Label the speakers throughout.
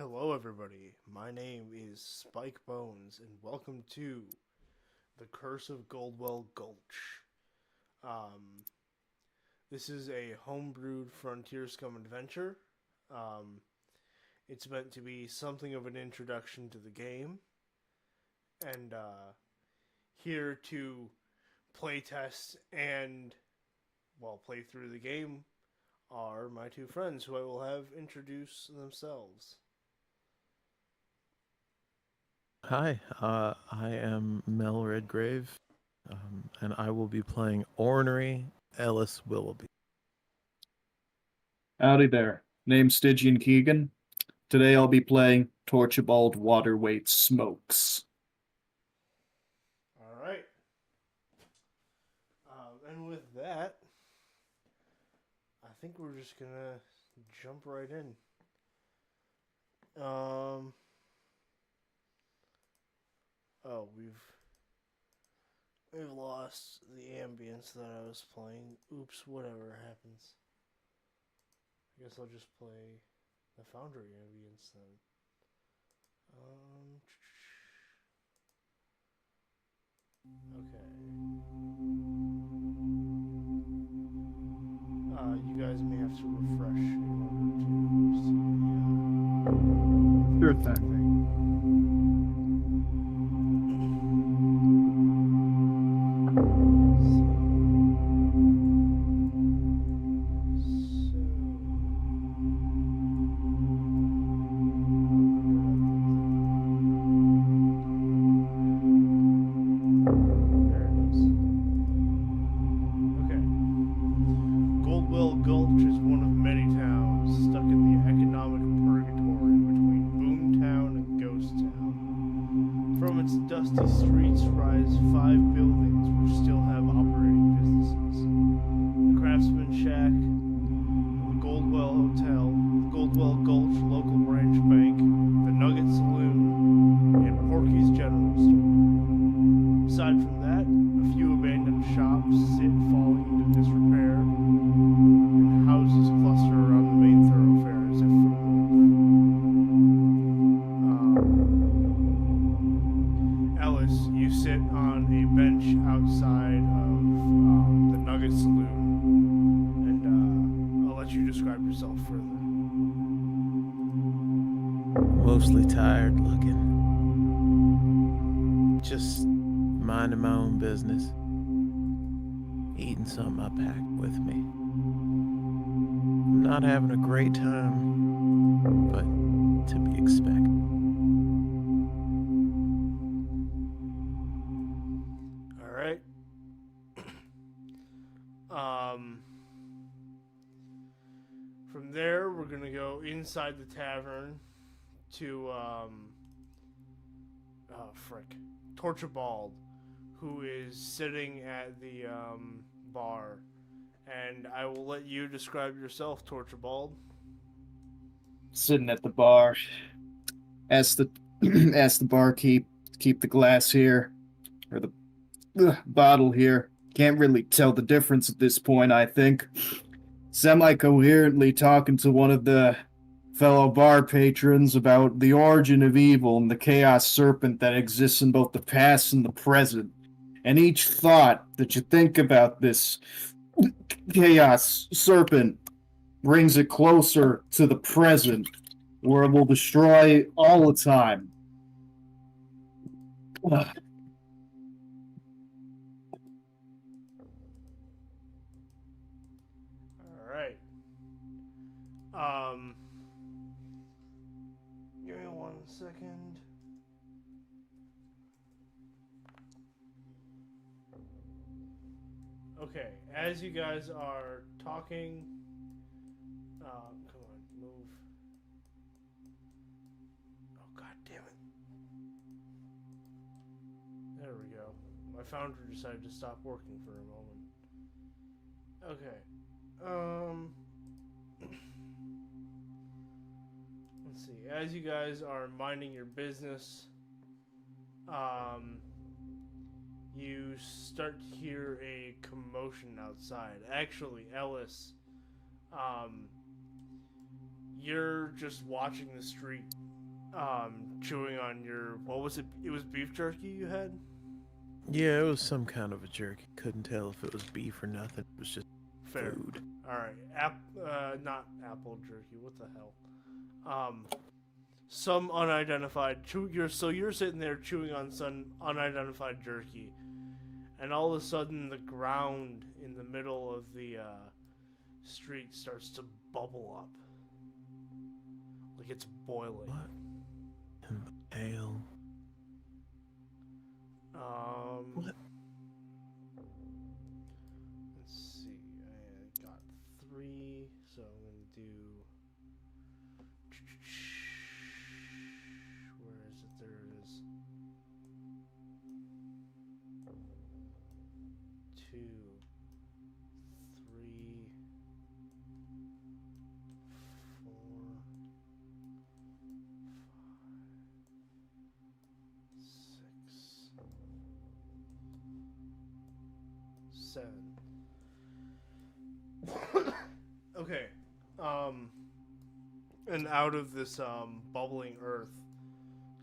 Speaker 1: Hello, everybody. My name is Spike Bones, and welcome to The Curse of Goldwell Gulch. Um, this is a homebrewed frontier scum adventure. Um, it's meant to be something of an introduction to the game, and here to playtest and, play through the game are my two friends who I will have introduce themselves.
Speaker 2: Hi, I am Mel Redgrave, and I will be playing Ornery, Ellis Willoughby.
Speaker 3: Howdy there. Name's Stygian Keegan. Today I'll be playing Torchibald Waterweight Smokes.
Speaker 1: All right. And with that, I think we're just gonna jump right in. Oh, we've lost the ambience that I was playing. Oops, whatever happens. I guess I'll just play the Foundry ambience then. Okay. You guys may have to refresh in order to see
Speaker 3: Sure
Speaker 1: the
Speaker 3: thing.
Speaker 1: Goldwell Gulch is one of many towns stuck in the economic purgatory between Boomtown and Ghost Town. From its dusty streets rise five buildings which still have operating businesses: the Craftsman Shack, the Goldwell Hotel, the Goldwell Gulch Local Branch Bank, the Nugget Saloon, and Porky's General Store. Aside from that, a few abandoned shops sit falling into disrepair, and houses cluster around the main thoroughfare as if for Ellis, you sit on a bench outside of the Nugget Saloon, and I'll let you describe yourself further.
Speaker 2: Mostly tired looking. Just minding my own business. Eating something I packed with me. Not having a great time, but to be expected.
Speaker 1: All right. From there, we're gonna go inside the tavern to Torchibald, who is sitting at the bar, and I will let you describe yourself, Torchibald.
Speaker 3: Sitting at the bar. Ask the ask the barkeep to keep the glass here, or the bottle here. Can't really tell the difference at this point, I think. Semi-coherently talking to one of the fellow bar patrons about the origin of evil and the chaos serpent that exists in both the past and the present. And each thought that you think about this chaos serpent brings it closer to the present, where it will destroy all the time.
Speaker 1: All right. Um, Give me 1 second. Okay, as you guys are talking, come on, move. Oh, god damn it. There we go. My founder decided to stop working for a moment. Okay. Let's see. As you guys are minding your business, you start to hear a commotion outside. Actually, Ellis, you're just watching the street chewing on your, what was it? It was beef jerky you had?
Speaker 2: Yeah, it was some kind of a jerky. Couldn't tell if it was beef or nothing. It was just
Speaker 1: Fair.
Speaker 2: food.
Speaker 1: All right. Not apple jerky. What the hell? Some unidentified you're sitting there chewing on some unidentified jerky, and all of a sudden the ground in the middle of the street starts to bubble up, like it's boiling.
Speaker 2: What? Ale. What?
Speaker 1: Let's see. I got 3, so I'm gonna do. Where is it? There it is. 2, 3, 4, 5, 6, 7. Okay. And out of this bubbling earth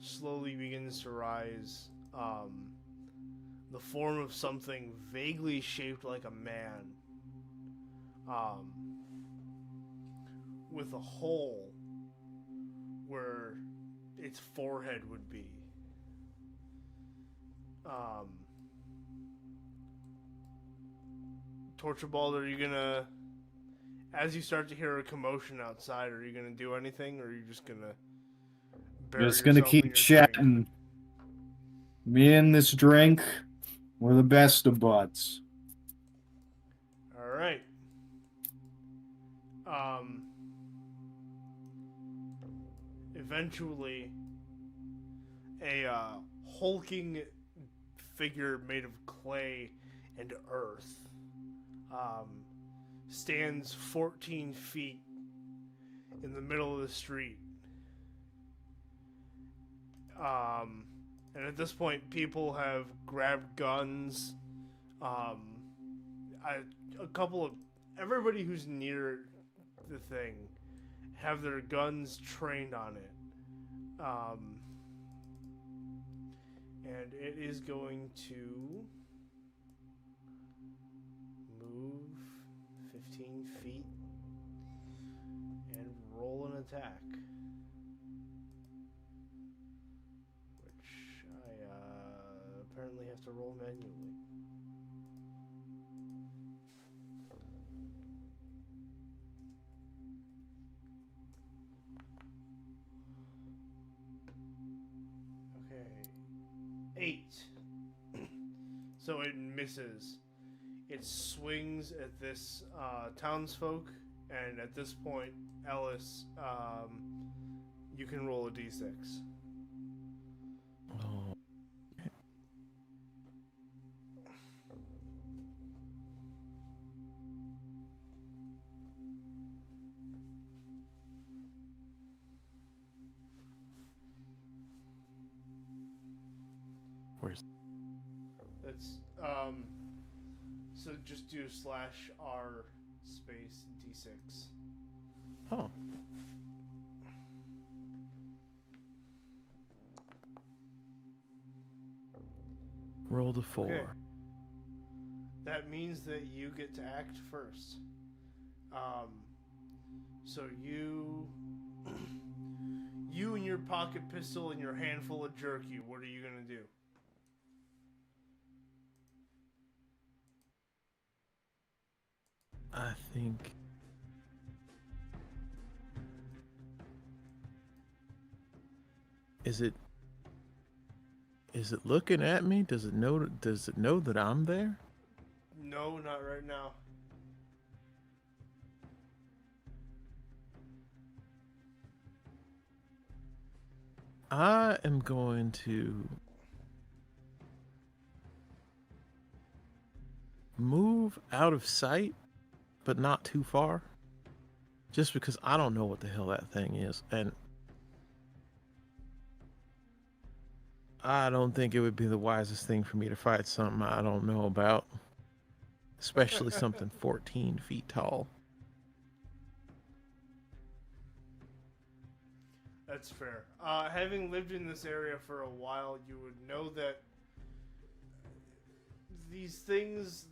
Speaker 1: slowly begins to rise the form of something vaguely shaped like a man, with a hole where its forehead would be. Torchibald, are you gonna, as you start to hear a commotion outside, are you gonna do anything, or are you just gonna bury
Speaker 3: Just gonna
Speaker 1: yourself in
Speaker 3: keep
Speaker 1: your
Speaker 3: chatting.
Speaker 1: drink?
Speaker 3: Me and this drink, we're the best of buds.
Speaker 1: All right. Eventually, a hulking figure made of clay and earth stands 14 feet in the middle of the street. And at this point, people have grabbed guns. A couple of everybody who's near the thing have their guns trained on it. And it is going to move 15 feet and roll an attack. Which I apparently have to roll manually. Okay. 8. So it misses. It swings at this townsfolk, and at this point, Ellis, you can roll a d6.
Speaker 2: Oh. Where's
Speaker 1: That's so just do /r space d6.
Speaker 2: oh? Rolled a 4.
Speaker 1: Okay. That means that you get to act first. So you and your pocket pistol and your handful of jerky, what are you gonna do?
Speaker 2: I think is it looking at me? Does it know that I'm there?
Speaker 1: No, not right now.
Speaker 2: I am going to move out of sight, but not too far. Just because I don't know what the hell that thing is, and I don't think it would be the wisest thing for me to fight something I don't know about. Especially something 14 feet tall.
Speaker 1: That's fair. Having lived in this area for a while, you would know that these things,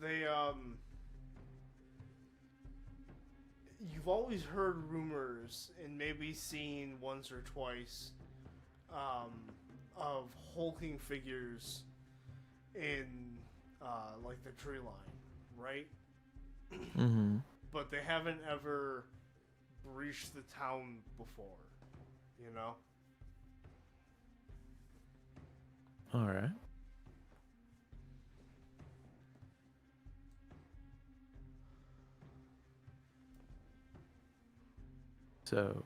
Speaker 1: you've always heard rumors and maybe seen once or twice of hulking figures in like the tree line, right?
Speaker 2: Mm-hmm.
Speaker 1: But they haven't ever breached the town before, you know?
Speaker 2: All right. So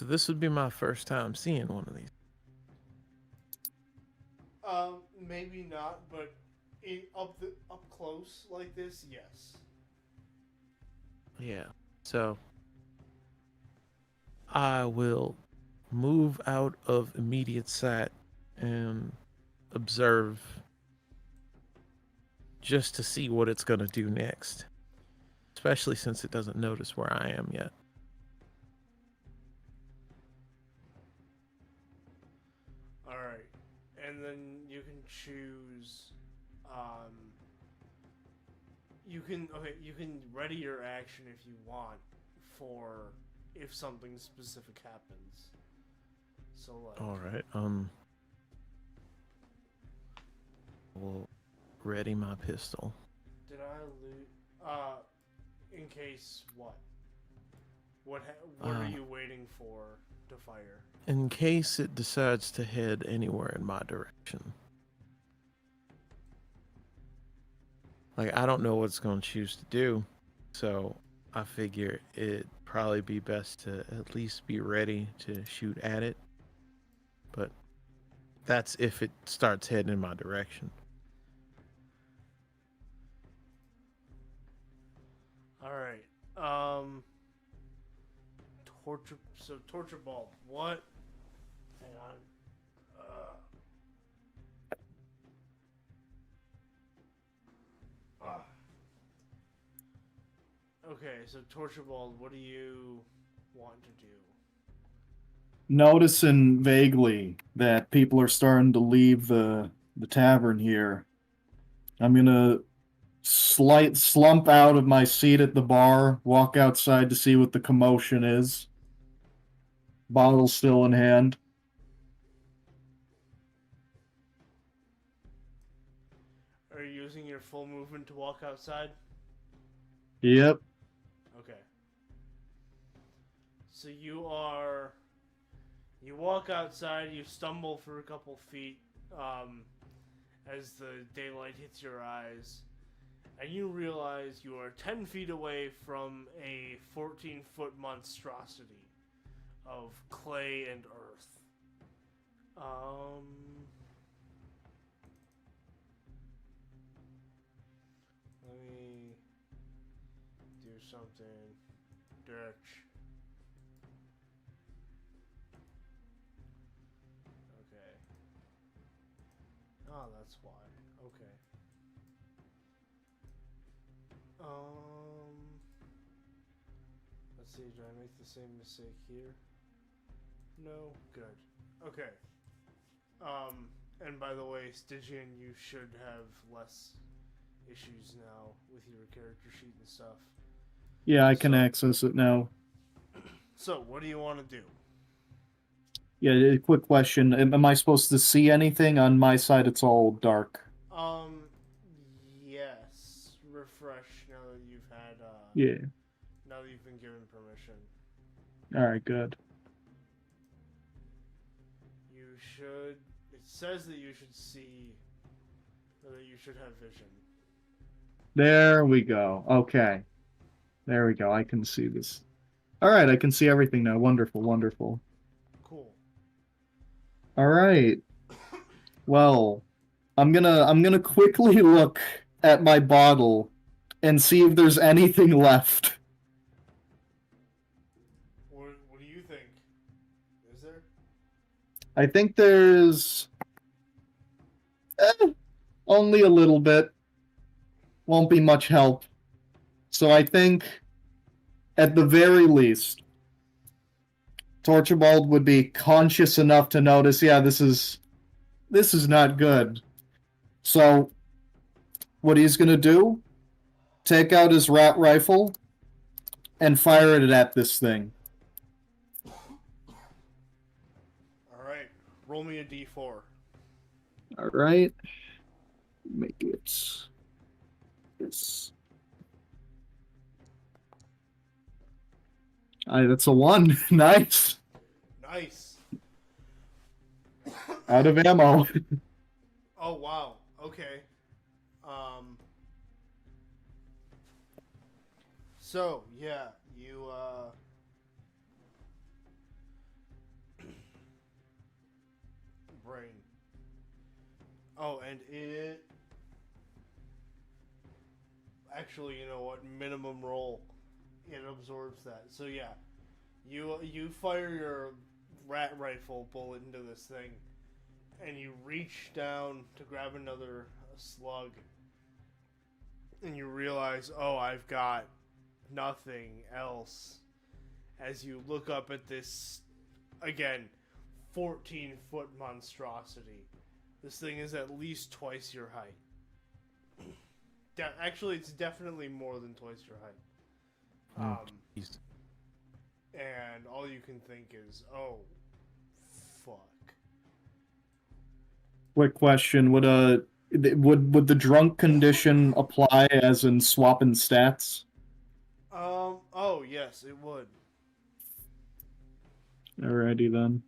Speaker 2: this would be my first time seeing one of these.
Speaker 1: Maybe not, but up close like this, yes.
Speaker 2: Yeah. So I will move out of immediate sight and observe just to see what it's going to do next. Especially since it doesn't notice where I am yet.
Speaker 1: Alright. And then you can choose you can ready your action if you want for if something specific happens. So like
Speaker 2: All right. We'll ready my pistol.
Speaker 1: did I lose in case what? What are you waiting for to fire?
Speaker 2: In case it decides to head anywhere in my direction. Like, I don't know what it's going to choose to do, so I figure it'd probably be best to at least be ready to shoot at it. But that's if it starts heading in my direction.
Speaker 1: Alright. Torchibald, what? Hang on. Okay, so Torchibald, what do you want to do?
Speaker 3: Noticing vaguely that people are starting to leave the tavern here, I'm gonna slump out of my seat at the bar, walk outside to see what the commotion is. Bottle still in hand.
Speaker 1: Are you using your full movement to walk outside?
Speaker 3: Yep.
Speaker 1: Okay. So you walk outside, you stumble for a couple feet as the daylight hits your eyes, and you realize you are 10 feet away from a 14-foot monstrosity of clay and earth. Let me do something. Dirch. Okay. Oh, that's why. Okay. Let's see, do I make the same mistake here? No? Good. Okay. And by the way, Stygian, you should have less issues now with your character sheet and stuff.
Speaker 3: Yeah, I can access it now.
Speaker 1: So, what do you want to do?
Speaker 3: Yeah, a quick question. Am I supposed to see anything? On my side, it's all dark.
Speaker 1: Yes. Refresh now that you've had,
Speaker 3: Yeah.
Speaker 1: now that you've been given permission.
Speaker 3: Alright, good.
Speaker 1: You should, it says that you should see, or that you should have vision.
Speaker 3: There we go. Okay. There we go. I can see this. Alright, I can see everything now. Wonderful, wonderful.
Speaker 1: Cool.
Speaker 3: Alright. Well, I'm gonna quickly look at my bottle and see if there's anything left.
Speaker 1: What do you think? Is there?
Speaker 3: I think there's only a little bit. Won't be much help. So I think at the very least, Torchibald would be conscious enough to notice, yeah, this is not good. So, what he's gonna do? Take out his rat rifle and fire it at this thing.
Speaker 1: Alright, roll me a d4.
Speaker 3: All right. Make it this. That's a 1. Nice.
Speaker 1: Nice.
Speaker 3: Out of ammo.
Speaker 1: Oh, wow. Okay. So, yeah, you, brain. Oh, and it... Actually, you know what? Minimum roll. It absorbs that. So, yeah. You fire your rat rifle bullet into this thing, and you reach down to grab another slug, and you realize, oh, I've got nothing else. As you look up at this, again, 14-foot monstrosity. This thing is at least twice your height. Actually, it's definitely more than twice your height. And all you can think is, oh, fuck.
Speaker 3: Quick question: would the drunk condition apply as in swapping stats?
Speaker 1: Oh yes, it would.
Speaker 3: Alrighty then.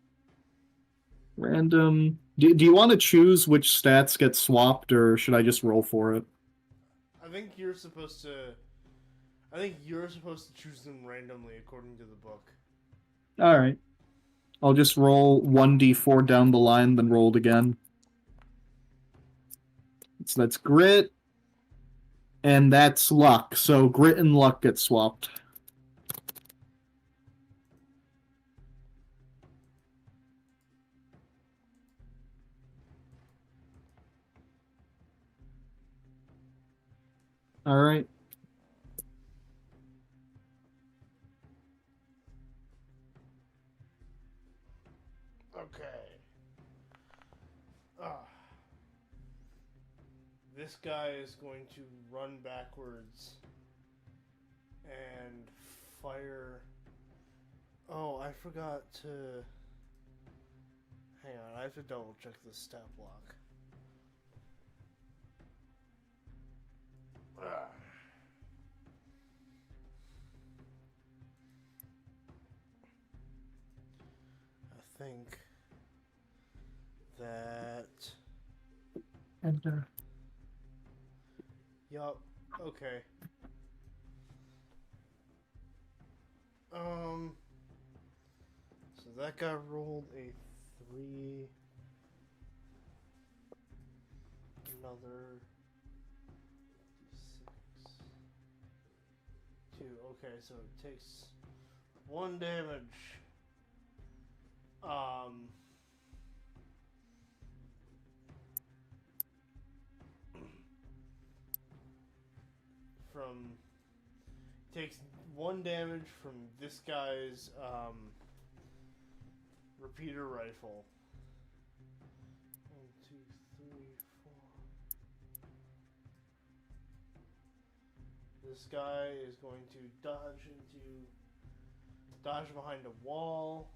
Speaker 3: Random. Do you want to choose which stats get swapped, or should I just roll for it?
Speaker 1: I think you're supposed to choose them randomly according to the book.
Speaker 3: Alright. I'll just roll 1d4 down the line, then roll it again. So that's grit, and that's luck. So grit and luck get swapped. Alright.
Speaker 1: Okay. This guy is going to run backwards and fire. Oh, I forgot to. Hang on, I have to double check the stat block. I think that.
Speaker 3: Enter.
Speaker 1: Yup. Okay. So that guy rolled a 3. Another 6. 2. Okay, so it takes 1 damage. Takes 1 damage from this guy's repeater rifle. 1, 2, 3, 4. This guy is going to dodge behind a wall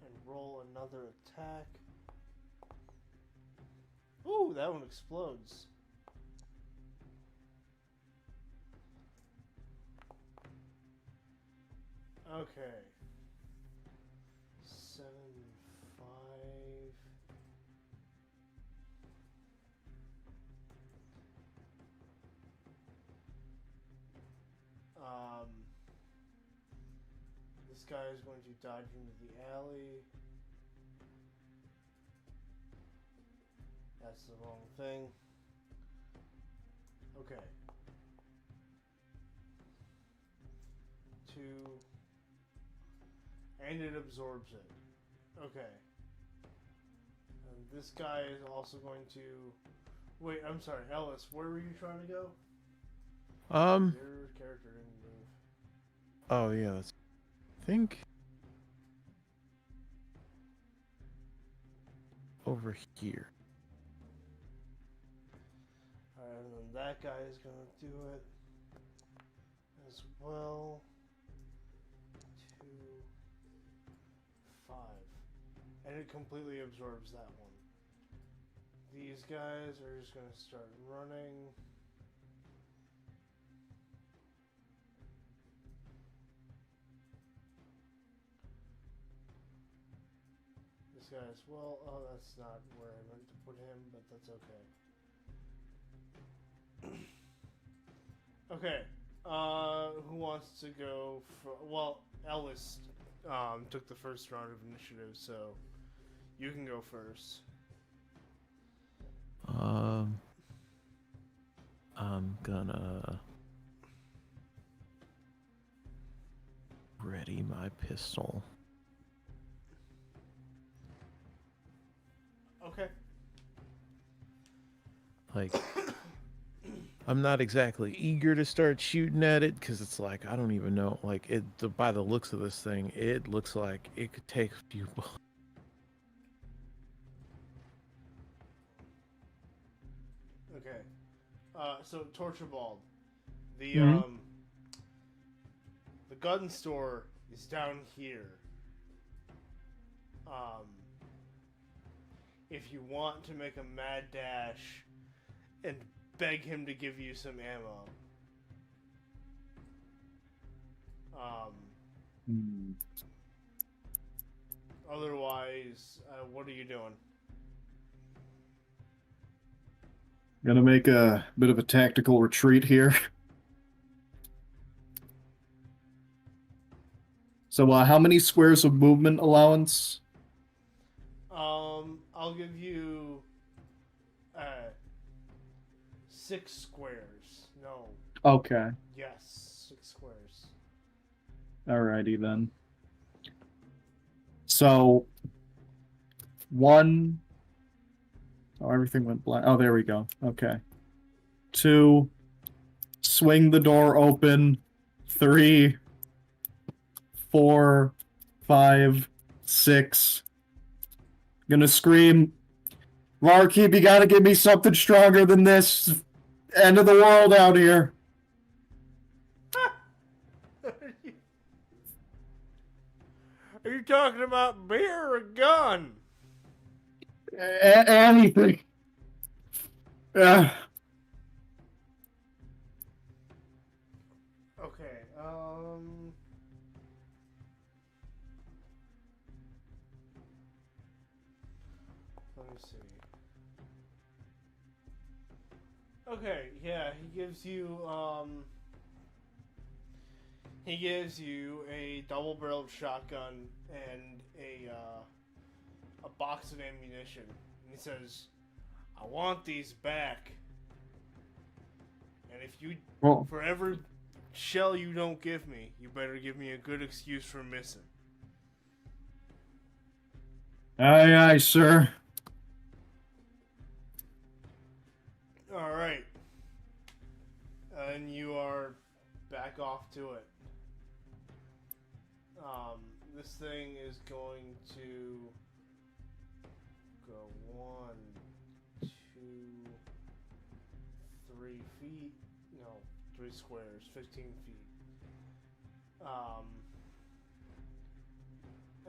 Speaker 1: and roll another attack. Ooh, that one explodes. Okay. 7, 5. This guy is going to dodge into the alley. That's the wrong thing. Okay. 2. And it absorbs it. Okay. And this guy is also going to... Wait, I'm sorry, Ellis, where were you trying to go? Your character didn't move.
Speaker 2: Oh yeah, that's. I think over here.
Speaker 1: Alright, and then that guy is gonna do it as well. 2, 5. And it completely absorbs that one. These guys are just gonna start running. This guy as well. Oh, that's not where I meant to put him, but that's okay. Okay. Who wants to go for... Well, Ellis took the first round of initiative, so you can go first.
Speaker 2: I'm gonna ready my pistol.
Speaker 1: Okay.
Speaker 2: Like, I'm not exactly eager to start shooting at it because it's like I don't even know. Like by the looks of this thing, it looks like it could take a few bullets.
Speaker 1: Okay. So Torchibald, the
Speaker 3: Mhm.
Speaker 1: the gun store is down here. If you want to make a mad dash and beg him to give you some ammo.
Speaker 3: Hmm.
Speaker 1: Otherwise, what are you doing?
Speaker 3: Gonna make a bit of a tactical retreat here. So, how many squares of movement allowance?
Speaker 1: I'll give you 6 squares. No.
Speaker 3: Okay.
Speaker 1: Yes, 6 squares.
Speaker 3: Alrighty then. So, 1. Oh, everything went black. Oh, there we go. Okay. 2. Swing the door open. 3. 4. 5. 6. Gonna scream, Larkeep, you gotta give me something stronger than this. End of the world out here.
Speaker 1: Are you talking about beer or a gun?
Speaker 3: Anything.
Speaker 1: Okay, let me see. Okay, yeah, he gives you a double-barreled shotgun and a box of ammunition. And he says, I want these back. And if you,
Speaker 3: Well,
Speaker 1: for every shell you don't give me, you better give me a good excuse for missing.
Speaker 3: aye, sir.
Speaker 1: Alright. And you are back off to it. This thing is going to go 1, 2, 3 feet. No, 3 squares, 15 feet.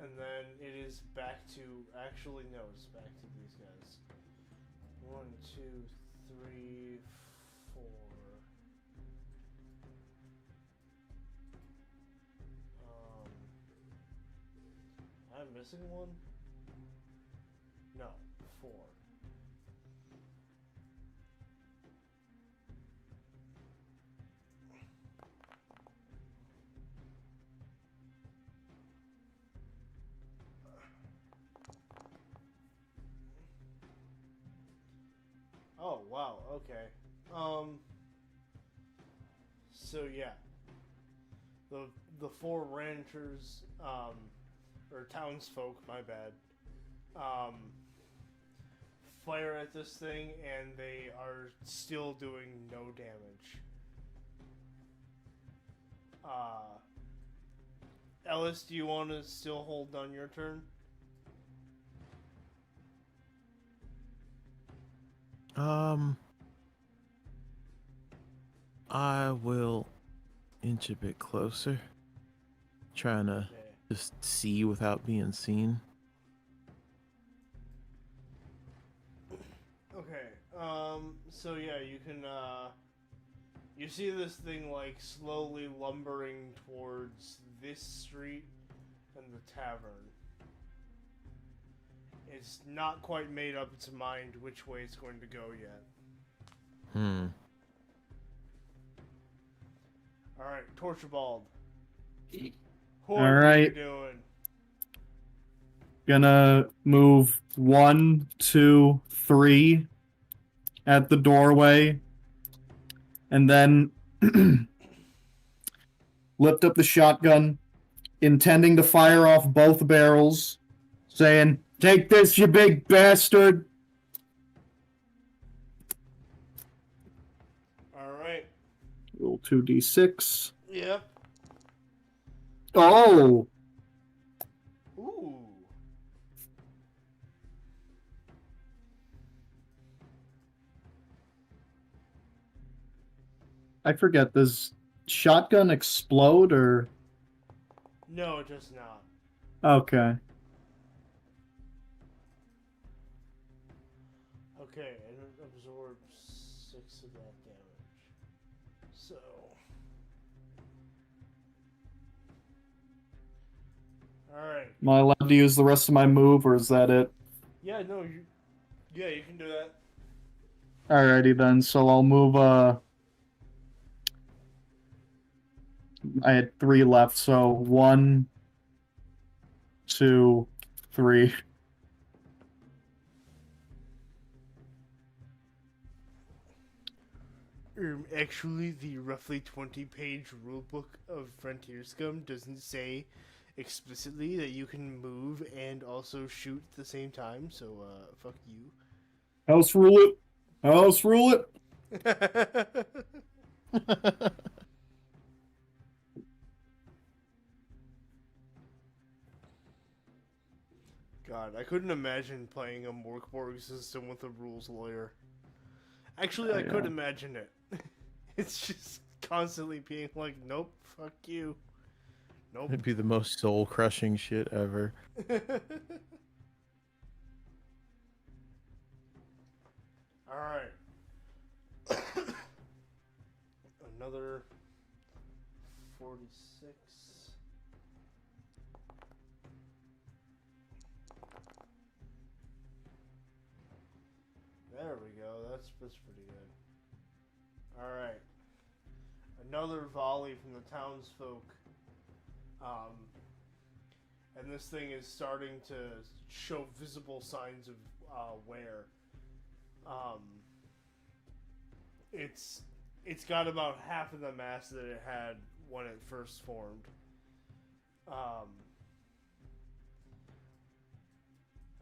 Speaker 1: And then it is back to, actually no, it's back to these guys. 1, 2, 3, 4. I'm missing one? No, 4. Oh, wow, okay. So yeah. The 4 ranchers, or townsfolk, my bad, fire at this thing and they are still doing no damage. Ellis, do you want to still hold on your turn?
Speaker 2: I will inch a bit closer, trying to
Speaker 1: Okay.
Speaker 2: just see without being seen.
Speaker 1: Okay. So yeah, you can. You see this thing like slowly lumbering towards this street and the tavern. It's not quite made up its mind which way it's going to go yet. Alright, Torchibald. What are you
Speaker 3: Alright.
Speaker 1: doing?
Speaker 3: Gonna move 1, 2, 3 at the doorway. And then lift up the shotgun, intending to fire off both barrels, saying, "Take this, you big bastard!"
Speaker 1: Alright.
Speaker 3: Roll 2d6.
Speaker 1: Yep.
Speaker 3: Oh!
Speaker 1: Ooh.
Speaker 3: I forget, does shotgun explode or...
Speaker 1: No, it does not.
Speaker 3: Okay.
Speaker 1: Okay, and it absorbs 6 of that damage. So. Alright.
Speaker 3: Am I allowed to use the rest of my move, or is that it?
Speaker 1: Yeah, no, you. Yeah, you can do that.
Speaker 3: Alrighty then, so I'll move, I had 3 left, so 1, 2, 3.
Speaker 1: Actually, the roughly 20-page rulebook of Frontier Scum doesn't say explicitly that you can move and also shoot at the same time, so, fuck you.
Speaker 3: House rule it! House rule it!
Speaker 1: God, I couldn't imagine playing a Morkborg system with a rules lawyer. Actually, I could
Speaker 3: Yeah.
Speaker 1: imagine it. It's just constantly being like, nope, fuck you. Nope.
Speaker 2: It'd be the most soul-crushing shit ever.
Speaker 1: Alright. Another 46. There we go. That's pretty good. Alright. Another volley from the townsfolk. And this thing is starting to show visible signs of wear. It's got about half of the mass that it had when it first formed.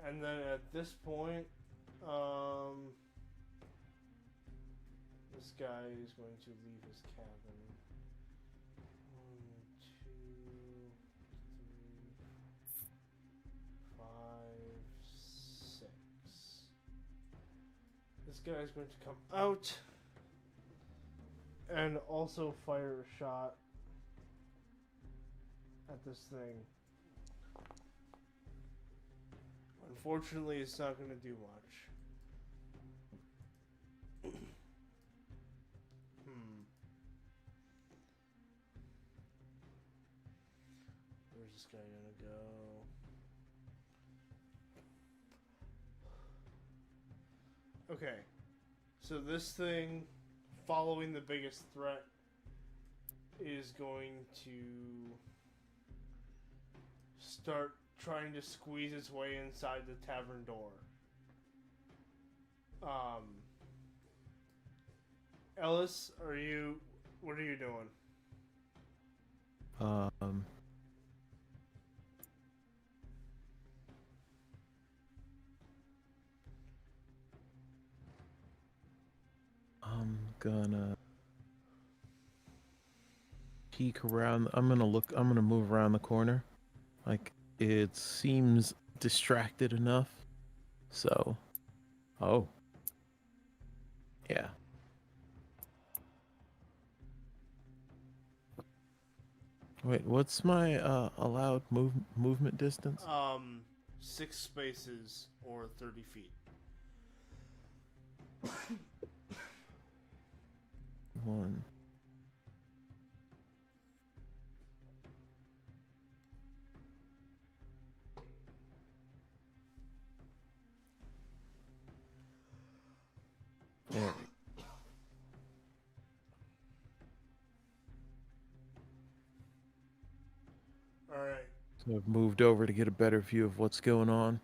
Speaker 1: And then at this point, this guy is going to leave his cabin. 1, 2, 3, 5, 6. This guy is going to come out and also fire a shot at this thing. Unfortunately, it's not going to do much. Where's this guy gonna go? Okay. So this thing, following the biggest threat, is going to start trying to squeeze its way inside the tavern door. Ellis, what are you doing?
Speaker 2: I'm gonna peek around. I'm gonna move around the corner. Like, it seems distracted enough. So, oh, yeah. Wait, what's my allowed movement distance?
Speaker 1: 6 spaces or 30 feet.
Speaker 2: One. There.
Speaker 1: All right.
Speaker 2: So I've moved over to get a better view of what's going on.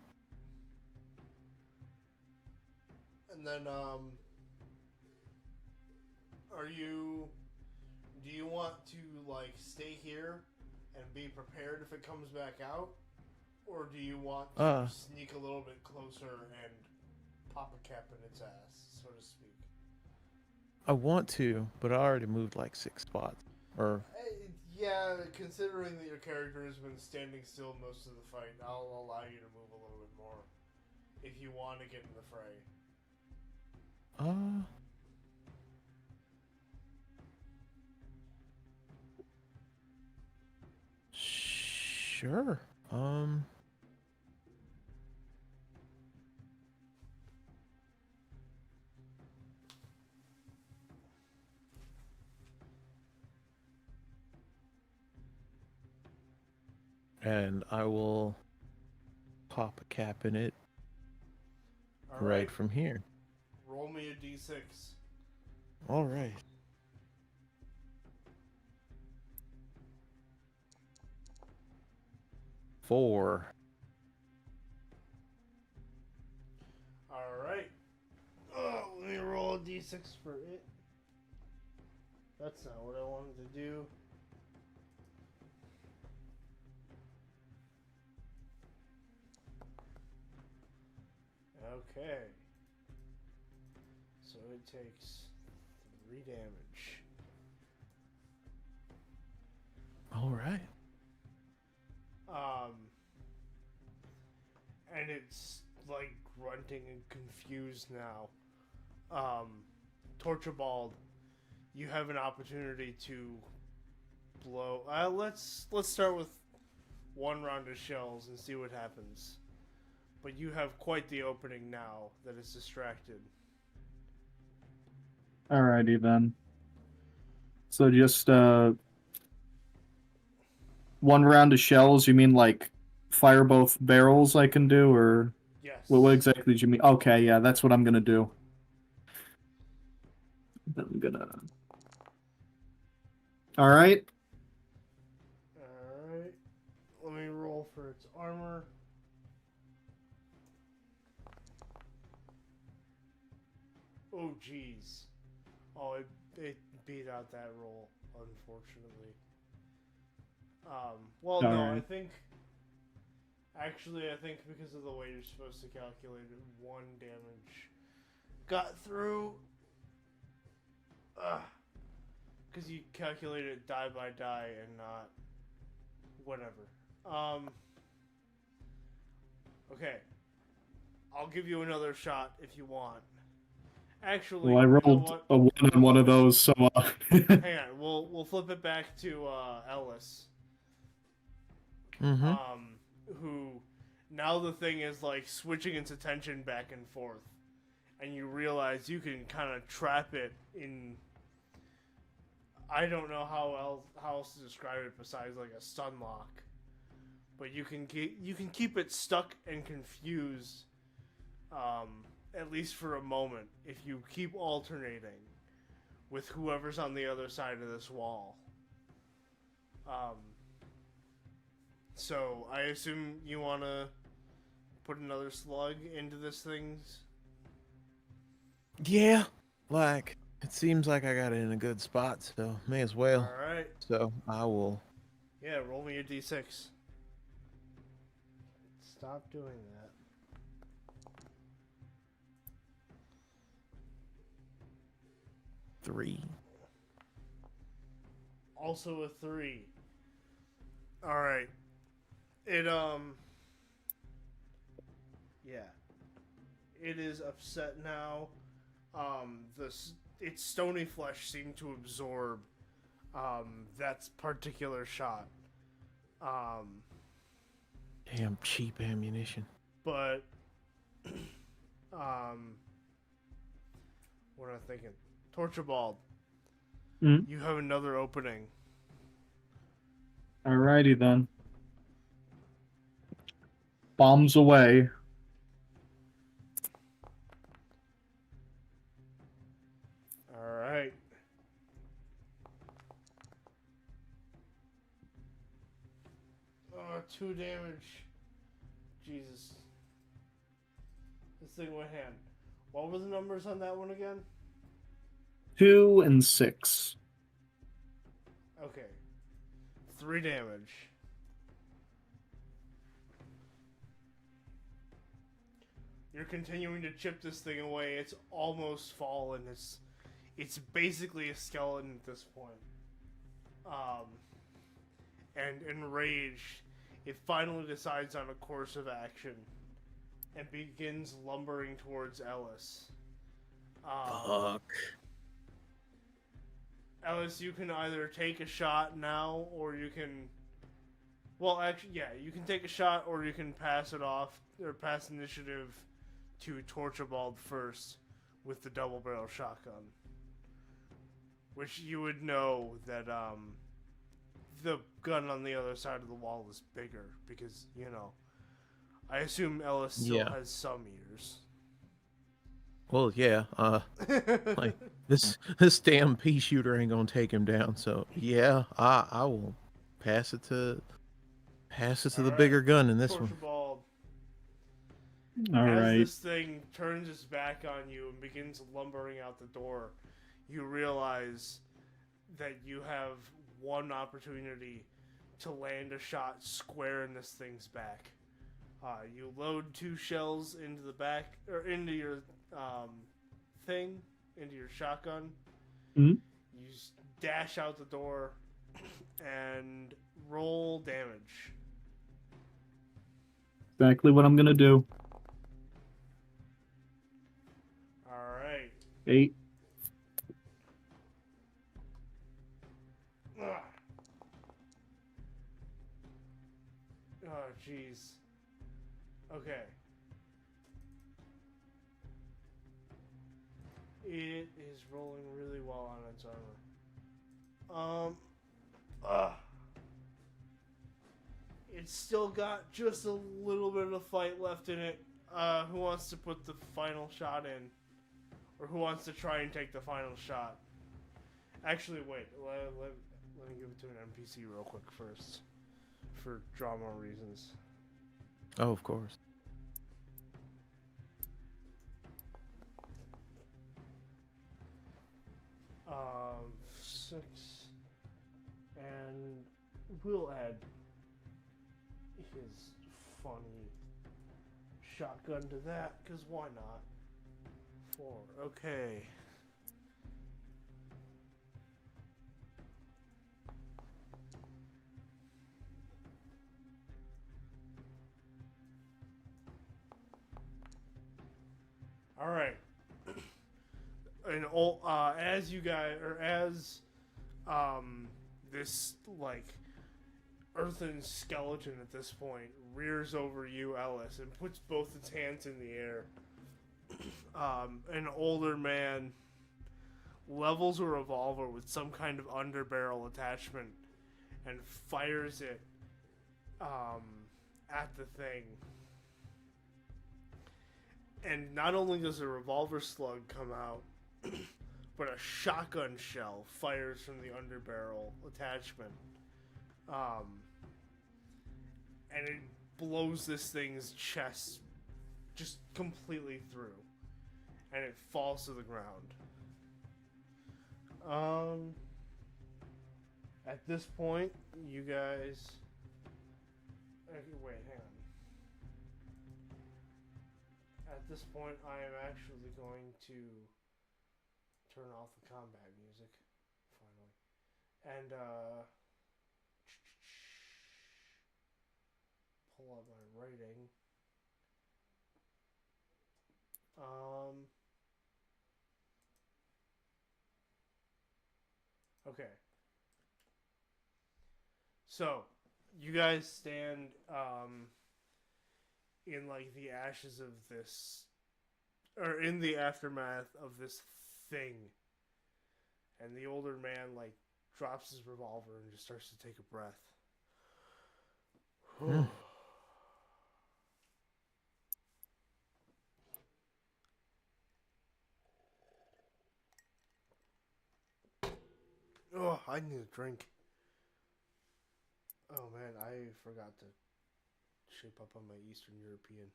Speaker 1: And then, do you want to, like, stay here and be prepared if it comes back out? Or do you want to sneak a little bit closer and pop a cap in its ass, so to speak?
Speaker 2: I want to, but I already moved like 6 spots. Or
Speaker 1: Yeah, considering that your character has been standing still most of the fight, I'll allow you to move a little bit more if you want to get in the fray.
Speaker 2: Sure. And I will pop a cap in it right from here.
Speaker 1: Roll me a d6.
Speaker 2: All right. 4.
Speaker 1: Alright. Let me roll a d6 for it. That's not what I wanted to do. Okay. So it takes 3 damage.
Speaker 2: All right.
Speaker 1: And it's like grunting and confused now. Torchibald, you have an opportunity to blow. Let's start with 1 round of shells and see what happens. But you have quite the opening now that is distracted.
Speaker 3: Alrighty then. So just 1 round of shells. You mean like fire both barrels? I can do, or
Speaker 1: Yes.
Speaker 3: what exactly did you mean? Okay, yeah, that's what I'm gonna do. Then I'm gonna. All right.
Speaker 1: Alright. Let me roll for its armor. Oh, jeez. Oh, it beat out that roll, unfortunately. Well, no,
Speaker 3: Alright.
Speaker 1: I think because of the way you're supposed to calculate it, 1 damage got through. Because you calculated it die by die and not whatever. Okay. I'll give you another shot if you want. Actually,
Speaker 3: Well, I rolled a 1 on one of those, so
Speaker 1: hang on. We'll flip it back to Ellis.
Speaker 2: Mm-hmm.
Speaker 1: Who now the thing is like switching its attention back and forth, and you realize you can kind of trap it in. I don't know how else to describe it besides like a stun lock, but you can keep it stuck and confused, at least for a moment, if you keep alternating with whoever's on the other side of this wall. So I assume you want to put another slug into this thing's.
Speaker 2: Yeah. Like, it seems like I got it in a good spot, so may as well.
Speaker 1: All right.
Speaker 2: So I will.
Speaker 1: Yeah, roll me a d6. Stop doing that.
Speaker 2: Three.
Speaker 1: Also a 3. All right. It yeah. It is upset now. Its stony flesh seemed to absorb that particular shot.
Speaker 2: Damn cheap ammunition.
Speaker 1: But what am I thinking? Torchibald, you have another opening.
Speaker 3: Alrighty then. Bombs away.
Speaker 1: Alright. Oh, 2 damage. Jesus. This thing went hand. What were the numbers on that one again?
Speaker 3: 2 and 6.
Speaker 1: Okay. 3 damage. You're continuing to chip this thing away. It's almost fallen. It's basically a skeleton at this point. And enraged, it finally decides on a course of action and begins lumbering towards Ellis.
Speaker 2: Fuck.
Speaker 1: Ellis, you can either take a shot now, or you can... Well, actually, yeah, you can take a shot, or you can pass it off, or pass initiative to Torchibald first with the double-barrel shotgun. Which you would know that, the gun on the other side of the wall is bigger, because, you know, I assume Ellis still has some ears.
Speaker 2: Well, yeah, like, this damn pea shooter ain't gonna take him down, so, yeah, I will pass it to the bigger gun in this
Speaker 1: Torchibald,
Speaker 3: All
Speaker 1: as
Speaker 3: right.
Speaker 1: this thing turns its back on you and begins lumbering out the door, you realize that you have one opportunity to land a shot square in this thing's back. You load 2 shells into the back, or into your thing, into your shotgun.
Speaker 3: Mm-hmm.
Speaker 1: You dash out the door and roll damage.
Speaker 3: Exactly what I'm gonna do.
Speaker 1: Alright.
Speaker 3: 8.
Speaker 1: Ugh. Oh, jeez. Okay. It is rolling really well on its armor. It's still got just a little bit of fight left in it. Who wants to put the final shot in? Or who wants to try and take the final shot? Actually, wait. Let me give it to an NPC real quick first. For drama reasons.
Speaker 2: Oh, of course.
Speaker 1: Um, 6. And we'll add his funny shotgun to that, because why not? 4. Okay. All right. And as you guys, or as this like earthen skeleton at this point rears over you, Ellis, and puts both its hands in the air. An older man levels a revolver with some kind of underbarrel attachment and fires it at the thing. And not only does a revolver slug come out, but a shotgun shell fires from the underbarrel attachment. And it blows this thing's chest just completely through. And it falls to the ground. At this point, you guys... Okay, wait, hang on. At this point, I am actually going to turn off the combat music, finally. And pull up my writing. Okay. So, you guys stand in like the ashes of this, or in the aftermath of this thing, and the older man like drops his revolver and just starts to take a breath. Oh, I need a drink. Oh man, I forgot to shape up on my Eastern European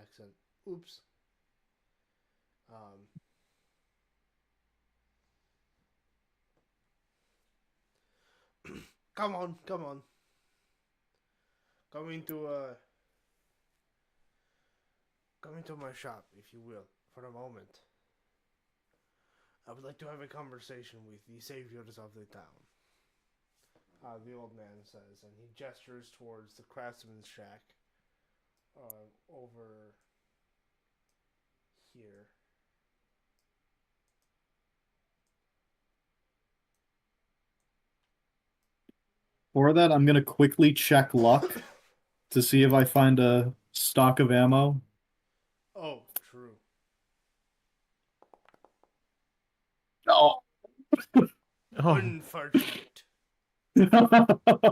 Speaker 1: accent. Oops. Come on, come on. Come into my shop, if you will, for a moment. I would like to have a conversation with the saviors of the town. The old man says, and he gestures towards the craftsman's shack over here.
Speaker 3: For that, I'm gonna quickly check luck to see if I find a stock of ammo.
Speaker 1: Oh, true.
Speaker 3: Oh.
Speaker 2: Oh,
Speaker 1: Unfortunate. Unplunderful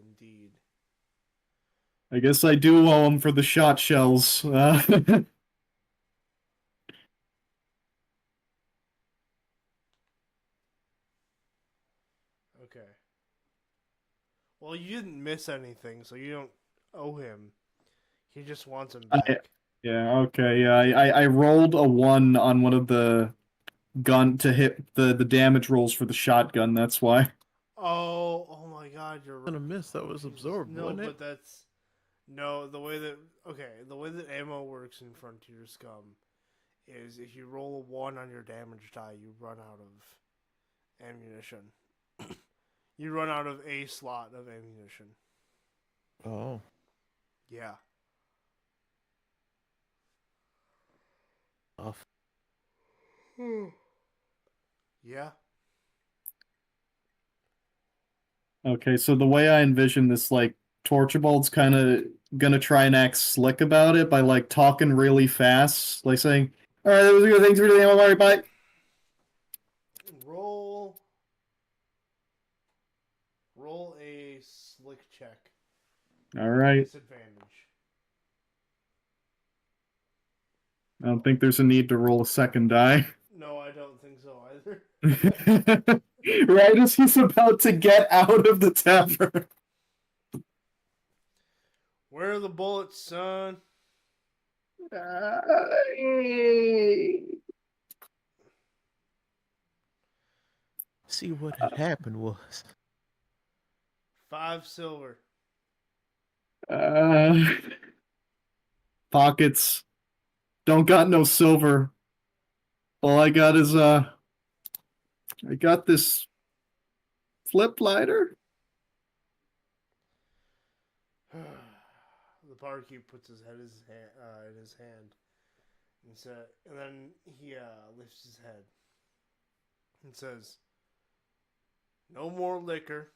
Speaker 1: indeed.
Speaker 3: I guess I do owe him for the shot shells.
Speaker 1: Okay. Well, you didn't miss anything, so you don't owe him. He just wants him back.
Speaker 3: Yeah, okay, yeah. I rolled a 1 on one of the gun to hit the damage rolls for the shotgun, that's why.
Speaker 1: Oh my God, you're right.
Speaker 2: gonna miss that was absorbed,
Speaker 1: No,
Speaker 2: wasn't
Speaker 1: but
Speaker 2: it?
Speaker 1: that's no the way that the way that ammo works in Frontier Scum is if you roll a 1 on your damage die, you run out of ammunition. You run out of a slot of ammunition.
Speaker 2: Oh,
Speaker 1: Yeah.
Speaker 2: off.
Speaker 1: Yeah.
Speaker 3: Okay, so the way I envision this, like, Torchibald's kind of gonna try and act slick about it by, like, talking really fast, like saying, "Alright, that was good, thanks for doing it, alright, bye."
Speaker 1: Roll a slick check.
Speaker 3: Alright.
Speaker 1: Disadvantage.
Speaker 3: I don't think there's a need to roll a second die.
Speaker 1: No, I don't think so either.
Speaker 3: Right as he's about to get out of the tavern.
Speaker 1: Where are the bullets, son?
Speaker 2: See what had happened was
Speaker 1: 5 silver.
Speaker 3: Pockets. Don't got no silver. All I got is I got this flip lighter.
Speaker 1: The barkeep puts his head in his hand, and then he lifts his head and says, "No more liquor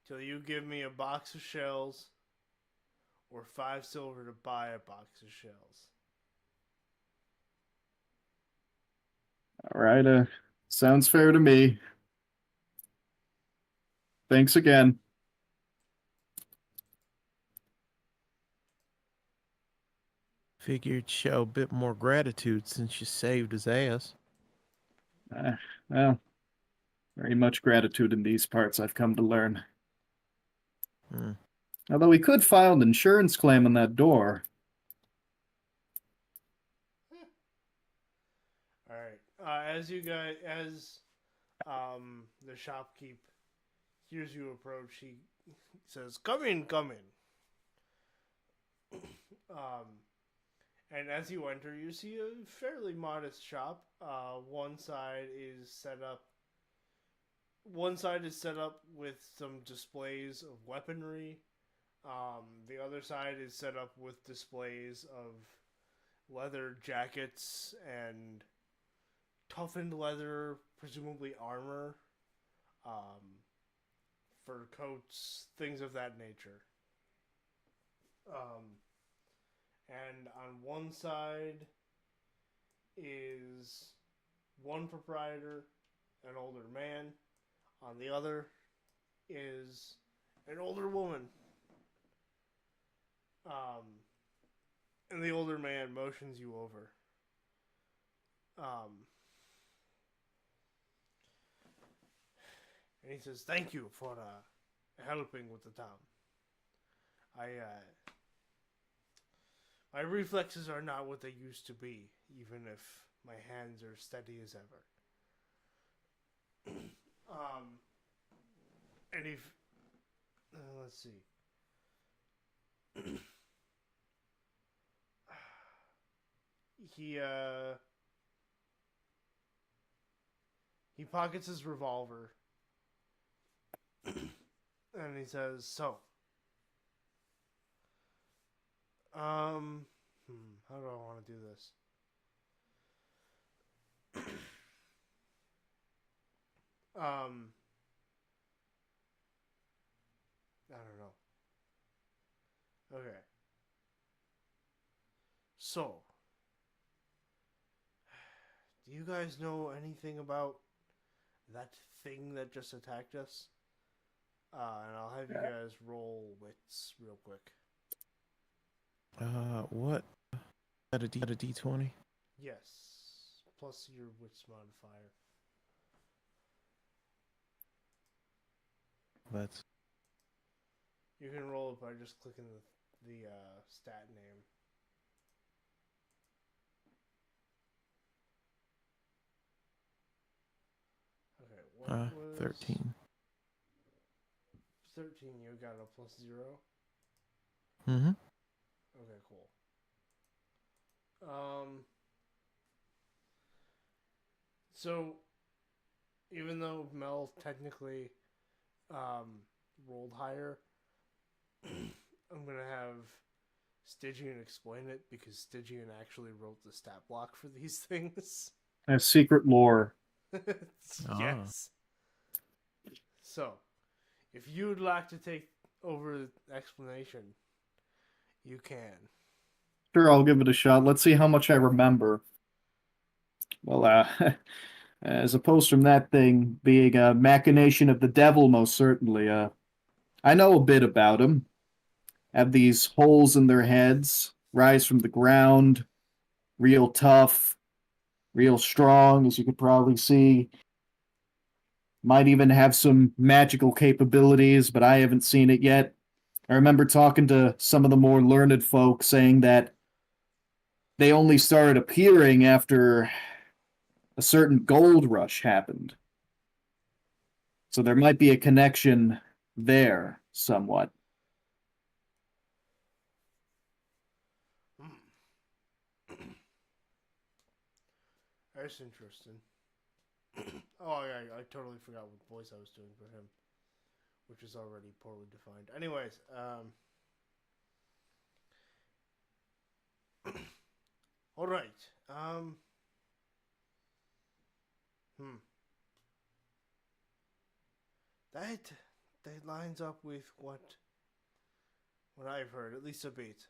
Speaker 1: till you give me a box of shells, or 5 silver to buy a box of shells."
Speaker 3: All right, sounds fair to me. Thanks again.
Speaker 2: figured show a bit more gratitude since you saved his ass.
Speaker 3: Well, very much gratitude in these parts, I've come to learn.
Speaker 2: Hmm.
Speaker 3: Although we could file an insurance claim on that door.
Speaker 1: All right. As the shopkeep hears you approach, he says, "Come in, come in." And as you enter, you see a fairly modest shop. One side is set up. One side is set up with some displays of weaponry. The other side is set up with displays of leather jackets and toughened leather, presumably armor, fur coats, things of that nature. And on one side is one proprietor, an older man. On the other is an older woman. And the older man motions you over. And he says, "Thank you for helping with the town. My reflexes are not what they used to be, even if my hands are steady as ever." And if let's see. He pockets his revolver and he says, "So, how do I want to do this? I don't know. Okay. So, do you guys know anything about that thing that just attacked us?" And I'll have you guys roll wits real quick.
Speaker 2: What? At a D20?
Speaker 1: Yes. Plus your wits modifier.
Speaker 2: That's
Speaker 1: You can roll it by just clicking the stat name. Okay, what was
Speaker 2: 13.
Speaker 1: 13, you got a plus 0?
Speaker 2: Mm-hmm.
Speaker 1: Okay, cool. So, even though Mel technically rolled higher, I'm going to have Stygian explain it, because Stygian actually wrote the stat block for these things.
Speaker 3: I have secret lore.
Speaker 1: Yes. So, if you'd like to take over the explanation, you can.
Speaker 3: Sure, I'll give it a shot. Let's see how much I remember. Well, as opposed from that thing being a machination of the devil, most certainly. I know a bit about them. Have these holes in their heads, rise from the ground, real tough, real strong, as you could probably see. Might even have some magical capabilities, but I haven't seen it yet. I remember talking to some of the more learned folk saying that they only started appearing after a certain gold rush happened. So there might be a connection there, somewhat.
Speaker 1: That's interesting. Oh, yeah, I totally forgot what voice I was doing for him, which is already poorly defined. Anyways, all right. That lines up with what I've heard, at least a bit.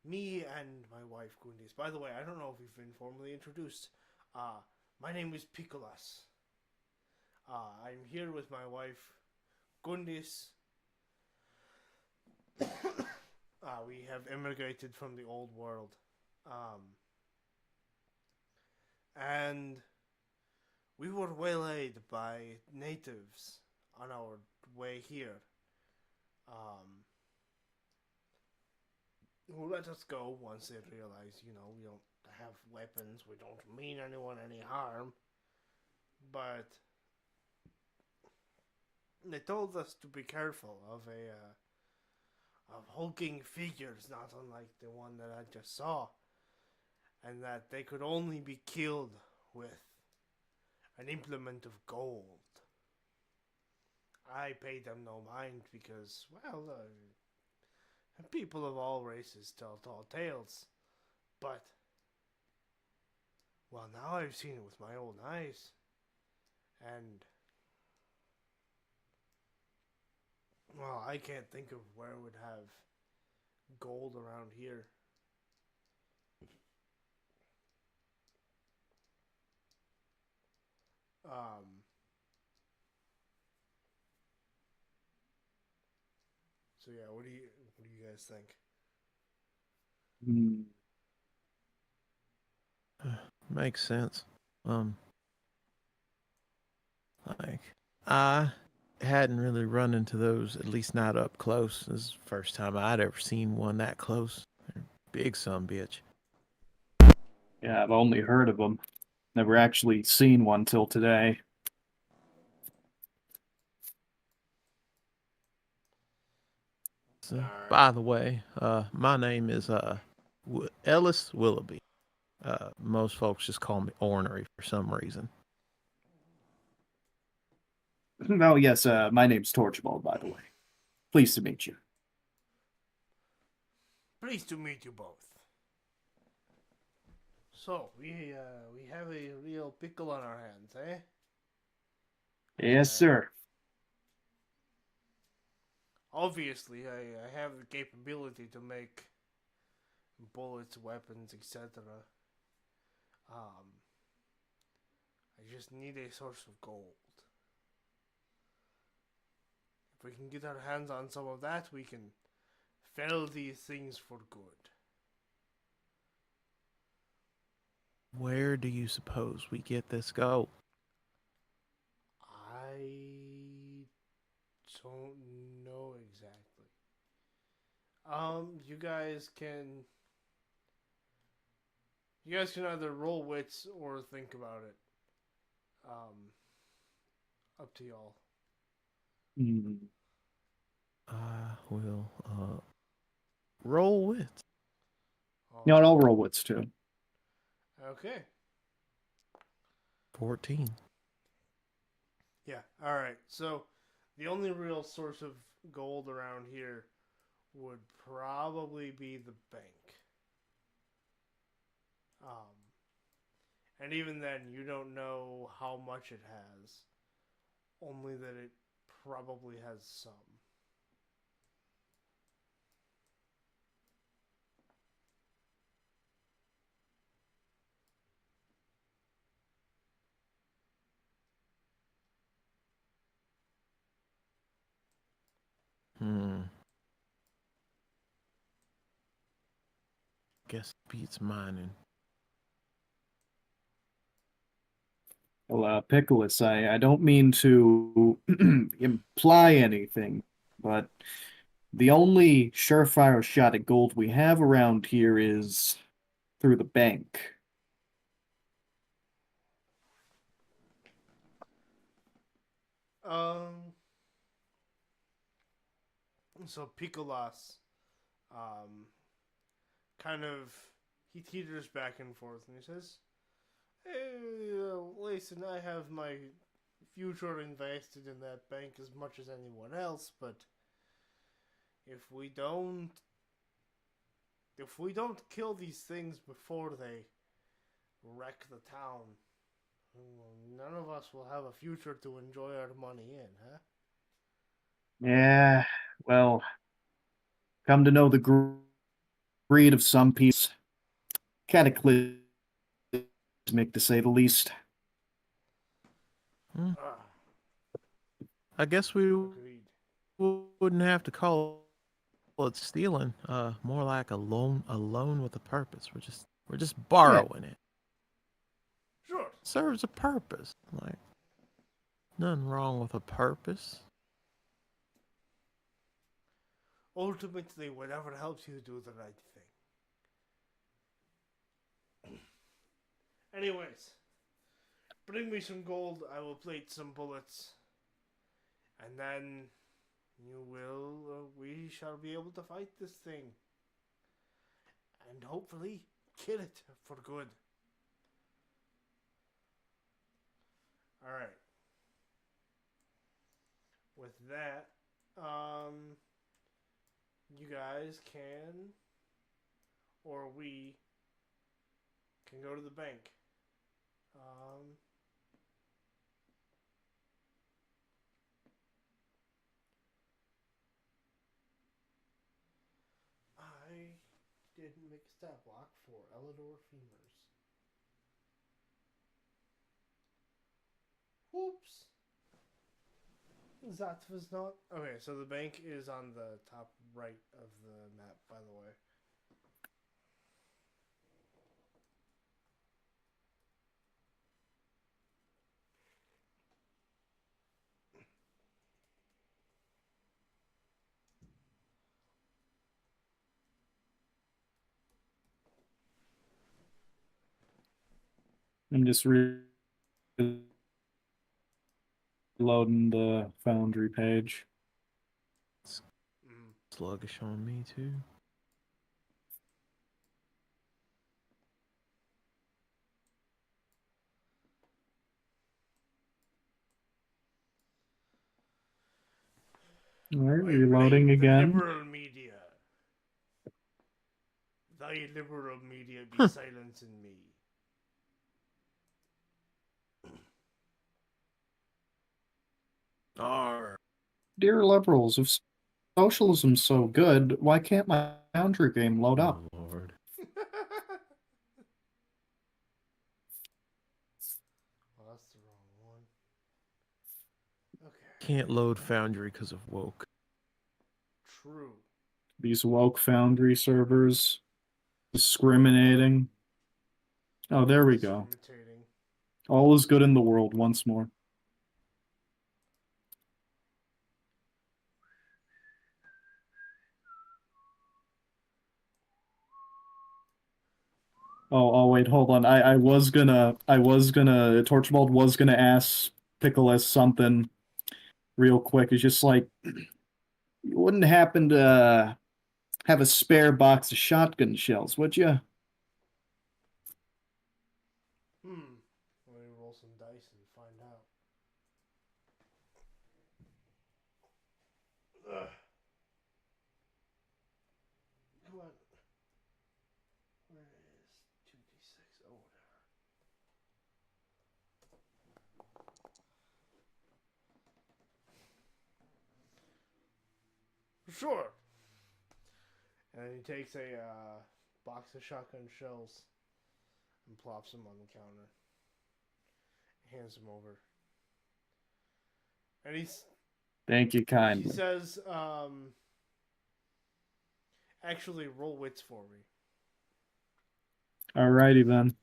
Speaker 1: Me and my wife Gundis. By the way, I don't know if we've been formally introduced. My name is Picolas. I'm here with my wife Gundis. We have immigrated from the old world. And we were waylaid by natives on our way here. Who let us go once they realize, we don't have weapons, we don't mean anyone any harm. But they told us to be careful of of hulking figures not unlike the one that I just saw, and that they could only be killed with an implement of gold. I paid them no mind because, well, people of all races tell tall tales. But, well, now I've seen it with my own eyes. And, well, I can't think of where it would have gold around here. So yeah, what do you guys think?
Speaker 3: Hmm.
Speaker 2: Makes sense. Like I hadn't really run into those, at least not up close. This is the first time I'd ever seen one that close. They're big son bitch.
Speaker 3: Yeah, I've only heard of them. Never actually seen one till today.
Speaker 2: So,
Speaker 1: Alright.
Speaker 2: by the way, my name is Ellis Willoughby. Most folks just call me Ornery for some reason.
Speaker 3: Oh, yes, my name's Torchibald, by the way. Pleased to meet you.
Speaker 1: Pleased to meet you both. So, we have a real pickle on our hands, eh?
Speaker 3: Yes, sir.
Speaker 1: Obviously, I have the capability to make bullets, weapons, etc. I just need a source of gold. If we can get our hands on some of that, we can fell these things for good.
Speaker 2: Where do you suppose we get this gold?
Speaker 1: I don't know exactly. You guys can either roll wits or think about it. Up to y'all.
Speaker 3: Hmm.
Speaker 2: I will roll with
Speaker 3: You know what, I'll roll wits too.
Speaker 1: Okay.
Speaker 2: 14.
Speaker 1: Yeah. All right. So, the only real source of gold around here would probably be the bank. And even then, you don't know how much it has. Only that it probably has some.
Speaker 2: Guess it beats mining.
Speaker 3: Well, Pickles, I don't mean to imply anything, but the only surefire shot at gold we have around here is through the bank.
Speaker 1: So Picolas, kind of, he teeters back and forth and he says, "Hey, listen, I have my future invested in that bank as much as anyone else, but if we don't kill these things before they wreck the town, none of us will have a future to enjoy our money in, huh?"
Speaker 3: Yeah, well, come to know the greed of some people. Cataclysmic, to say the least.
Speaker 1: Ah,
Speaker 2: I guess we
Speaker 1: agreed.
Speaker 2: wouldn't have to call it stealing. More like a loan with a purpose. We're just
Speaker 3: Yeah,
Speaker 2: borrowing it.
Speaker 1: Sure.
Speaker 2: Serves a purpose. Like nothing wrong with a purpose.
Speaker 1: Ultimately, whatever helps you do the right thing. Anyways, bring me some gold. I will plate some bullets. And then We shall be able to fight this thing. And hopefully kill it for good. Alright. With that, you guys can, or we can go to the bank. I didn't make a stat block for Elidor femurs. Whoops. That was not... Okay, so the bank is on the top right of the map, by the way.
Speaker 3: I'm just reloading the Foundry page.
Speaker 2: Sluggish on me too.
Speaker 3: Alright,
Speaker 1: I
Speaker 3: reloading
Speaker 1: blame
Speaker 3: again.
Speaker 1: The liberal media. Thy liberal media be silencing me.
Speaker 2: Arr.
Speaker 3: Dear liberals, if socialism's so good, why can't my Foundry game load up?
Speaker 2: Oh, Lord.
Speaker 1: Well, that's the wrong one. Okay.
Speaker 2: Can't load Foundry because of woke.
Speaker 1: True.
Speaker 3: These woke Foundry servers discriminating. Oh, there we go.
Speaker 1: Discriminating.
Speaker 3: All is good in the world once more. Oh, wait, hold on. I was gonna, Torchibald was gonna ask Pickles something real quick. It's just like, you wouldn't happen to have a spare box of shotgun shells, would you?
Speaker 1: Let me roll some dice and find out. Ugh. Come on. Where is 2d6? Oh, whatever. Sure. And he takes a box of shotgun shells and plops them on the counter. Hands them over. And
Speaker 3: Thank you
Speaker 1: he
Speaker 3: kindly.
Speaker 1: says, actually, roll wits for me.
Speaker 3: Alrighty then.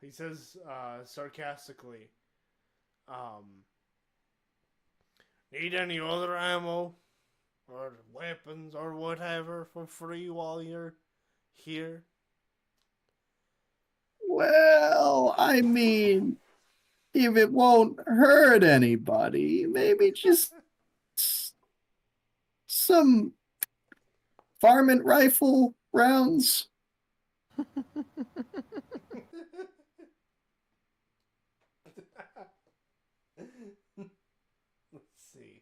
Speaker 1: He says, sarcastically, need any other ammo or weapons or whatever for free while you're here?
Speaker 3: Well, I mean, if it won't hurt anybody, maybe just some varmint rifle rounds.
Speaker 1: Let's see.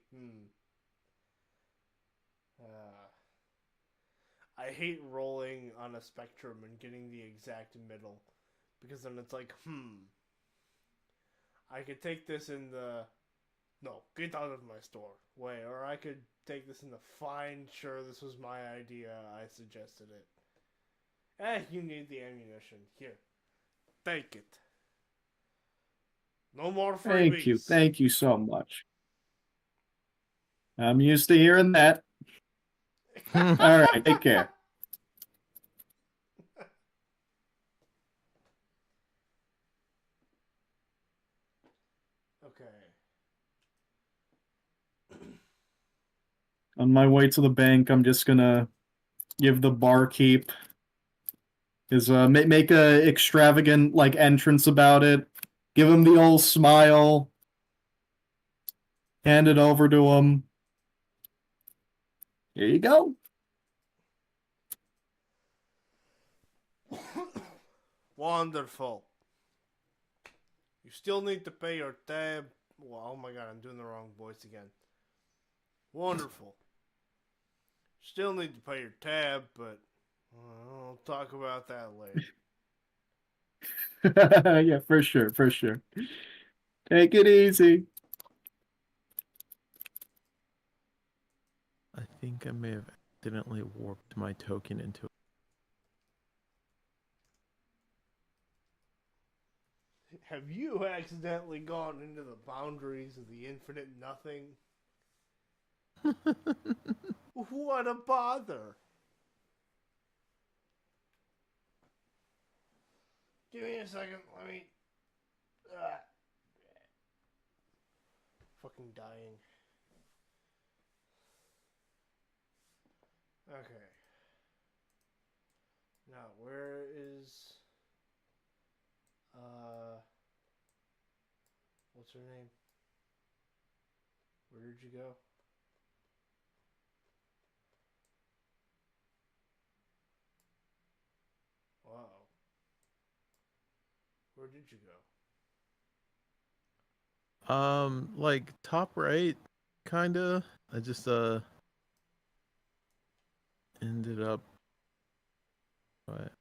Speaker 1: I hate rolling on a spectrum and getting the exact middle, because then it's like, I could take this in the no, get out of my store way, or I could take this in the fine, sure, this was my idea, I suggested it. You need the ammunition. Here, take it. No more freebies.
Speaker 3: Thank you so much. I'm used to hearing that. All right, take care.
Speaker 1: Okay.
Speaker 3: On my way to the bank, I'm just gonna give the barkeep make a extravagant entrance about it. Give him the old smile. Hand it over to him. Here you go.
Speaker 1: Wonderful. You still need to pay your tab. Well, oh my god, I'm doing the wrong voice again. Wonderful. Still need to pay your tab, but I'll talk about that later.
Speaker 3: Yeah, for sure, for sure. Take it easy.
Speaker 2: I think I may have accidentally warped my token into
Speaker 1: Have you accidentally gone into the boundaries of the infinite nothing? What a bother. Give me a second, let me... Fucking dying. Okay. Now, where is... What's her name? Where did you go? Wow. Where did you go?
Speaker 2: like top right, kinda. I just ended up what?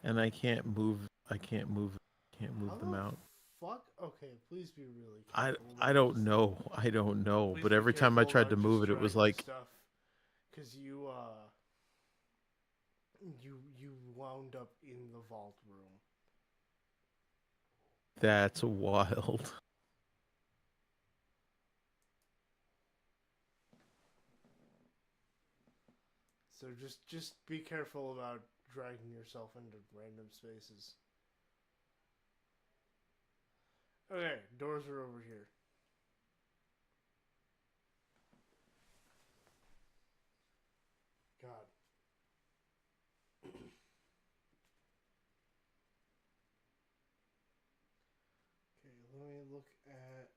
Speaker 2: And I can't move them out.
Speaker 1: Fuck? Okay, please be really
Speaker 2: I
Speaker 1: careful.
Speaker 2: I don't know. I don't know.
Speaker 1: Please
Speaker 2: But
Speaker 1: be
Speaker 2: every time I
Speaker 1: careful
Speaker 2: tried to
Speaker 1: about
Speaker 2: move it, it was
Speaker 1: destroying
Speaker 2: like
Speaker 1: stuff, because you wound up in the vault room.
Speaker 2: that's wild.
Speaker 1: So just be careful about dragging yourself into random spaces. Okay, doors are over here. God. Okay, let me look at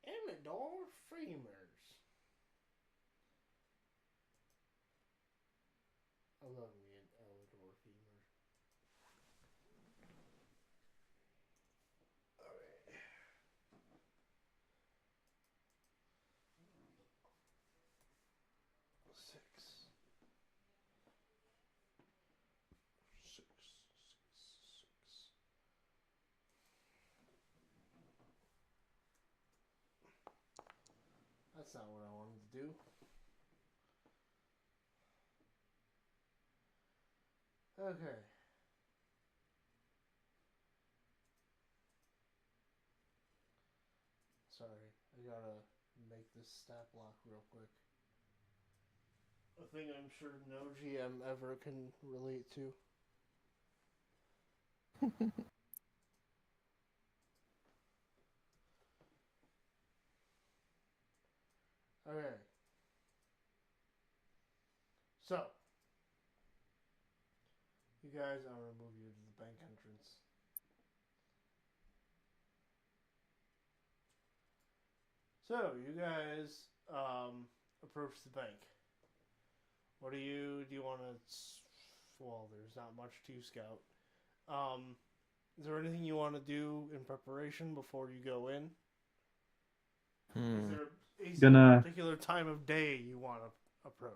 Speaker 1: Amador Fremers. I love me an Amador Femur. Alright. Six. That's not what I wanted to do. Okay. Sorry, I gotta make this stat block real quick. A thing I'm sure no GM ever can relate to. Okay. So, you guys, I'm gonna move you to the bank entrance. So, you guys approach the bank. What do you want to... Well, there's not much to scout. Is there anything you want to do in preparation before you go in? Is there a particular time of day you want to approach?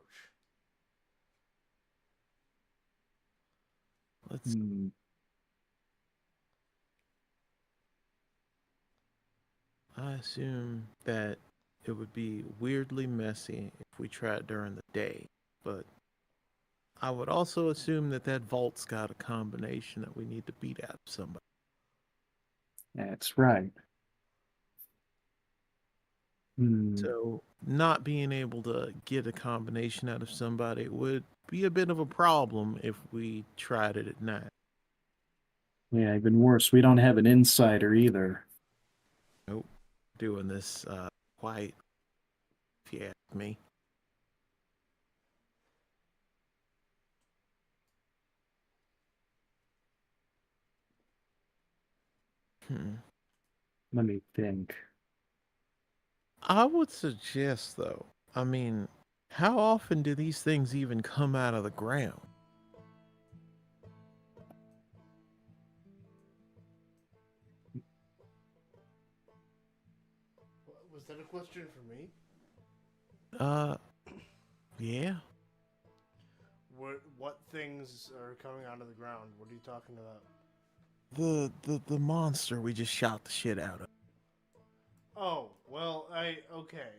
Speaker 2: Let's. I assume that it would be weirdly messy if we tried during the day, but I would also assume that that vault's got a combination that we need to beat out of somebody.
Speaker 3: That's right.
Speaker 2: So not being able to get a combination out of somebody would be a bit of a problem if we tried it at night.
Speaker 3: Yeah, even worse, we don't have an insider either.
Speaker 2: Nope. Doing this quiet. if you ask me.
Speaker 3: Let me think.
Speaker 2: I would suggest, though, I mean, how often do these things even come out of the ground?
Speaker 1: Was that a question for me?
Speaker 2: Yeah.
Speaker 1: What things are coming out of the ground? What are you talking about?
Speaker 2: The monster we just shot the shit out of.
Speaker 1: Oh, well, okay.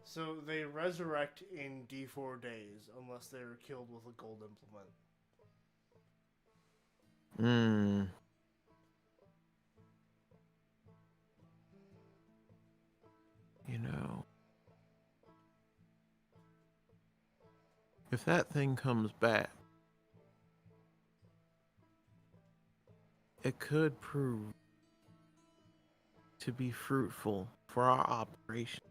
Speaker 1: So they resurrect in D4 days unless they're killed with a gold implement.
Speaker 2: Hmm. You know, if that thing comes back, it could prove to be fruitful for our operation.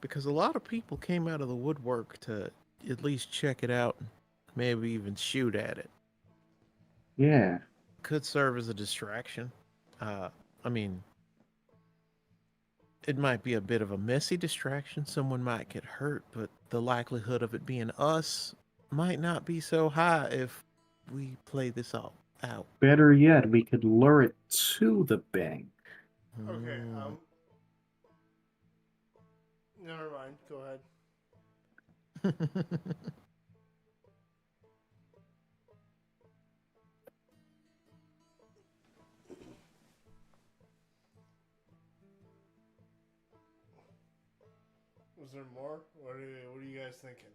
Speaker 2: Because a lot of people came out of the woodwork to at least check it out, maybe even shoot at it.
Speaker 3: Yeah.
Speaker 2: Could serve as a distraction. I mean, it might be a bit of a messy distraction. Someone might get hurt, but the likelihood of it being us might not be so high if we play this all out.
Speaker 3: Better yet, we could lure it to the bank.
Speaker 1: Okay, never mind. Go ahead. Was there more? What are you guys thinking?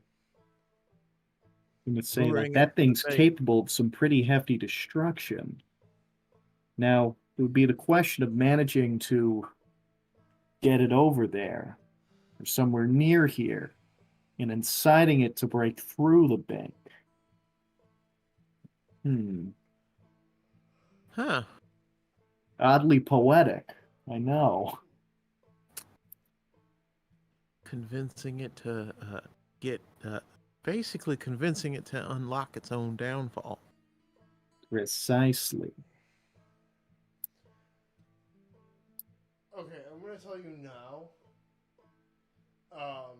Speaker 3: I'm gonna say, like,
Speaker 2: Luring it
Speaker 3: that
Speaker 2: to the
Speaker 3: thing's
Speaker 2: bank.
Speaker 3: capable of some pretty hefty destruction. Now, it would be the question of managing to get it over there, or somewhere near here, and inciting it to break through the bank.
Speaker 2: Huh.
Speaker 3: Oddly poetic, I know.
Speaker 2: Convincing it to get, basically convincing it to unlock its own downfall.
Speaker 3: Precisely.
Speaker 1: Okay, I'm gonna tell you now. Um,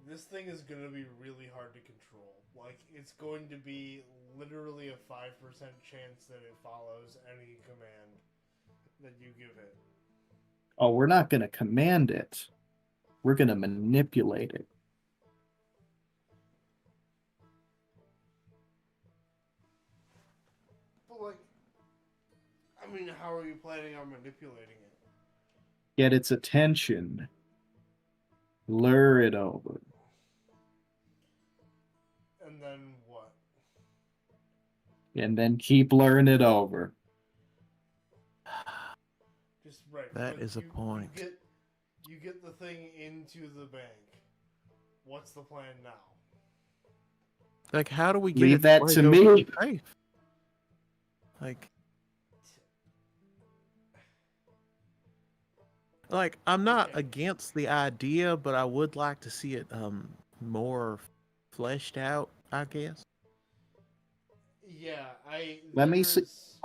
Speaker 1: this thing is gonna be really hard to control. Like, it's going to be literally a 5% chance that it follows any command that you give it.
Speaker 3: Oh, we're not gonna command it. We're gonna manipulate it.
Speaker 1: But, like, I mean, how are you planning on manipulating it?
Speaker 3: Get its attention. Lure it over.
Speaker 1: And then what?
Speaker 3: And then keep luring it over.
Speaker 1: Just right.
Speaker 2: That
Speaker 1: but
Speaker 2: is a point.
Speaker 1: You get the thing into the bank. What's the plan now?
Speaker 2: Like, how do we get
Speaker 3: Leave
Speaker 2: it
Speaker 3: that to me.
Speaker 2: safe? Like, I'm not
Speaker 1: Okay.
Speaker 2: against the idea, but I would like to see it more fleshed out, I guess.
Speaker 1: Yeah,
Speaker 3: Let me see.
Speaker 1: there's-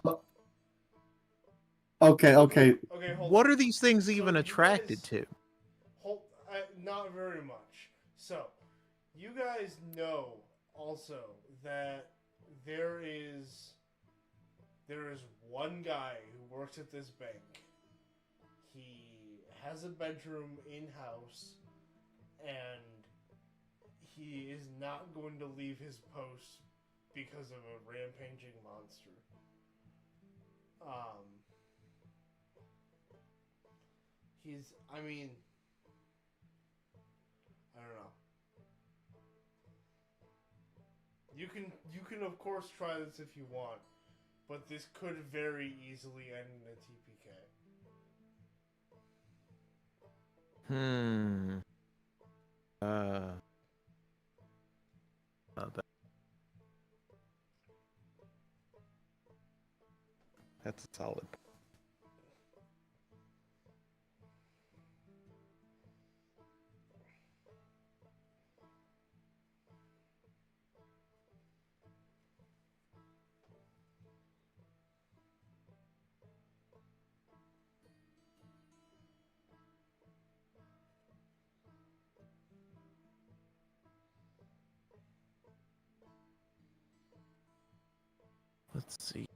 Speaker 3: Okay.
Speaker 1: Okay, hold
Speaker 2: What
Speaker 1: on.
Speaker 2: are these things
Speaker 1: So
Speaker 2: even
Speaker 1: you
Speaker 2: attracted
Speaker 1: guys-
Speaker 2: to?
Speaker 1: Not very much. So, you guys know also that there is one guy who works at this bank. He has a bedroom in-house, and he is not going to leave his post because of a rampaging monster. I mean, I don't know. You can of course try this if you want, but this could very easily end in a TPK.
Speaker 2: That's a solid. let's see.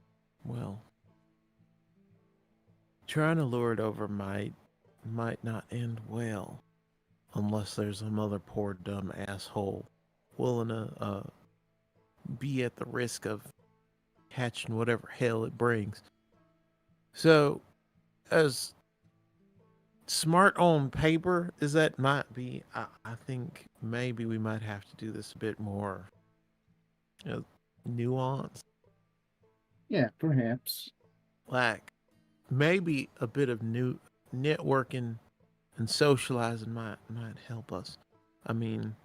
Speaker 2: Well, trying to lure it over might not end well, unless there's some other poor dumb asshole willing to be at the risk of catching whatever hell it brings. So, as smart on paper as that might be, I think maybe we might have to do this a bit more nuanced.
Speaker 3: Yeah, perhaps.
Speaker 2: Like, maybe a bit of new networking and socializing might help us. I mean,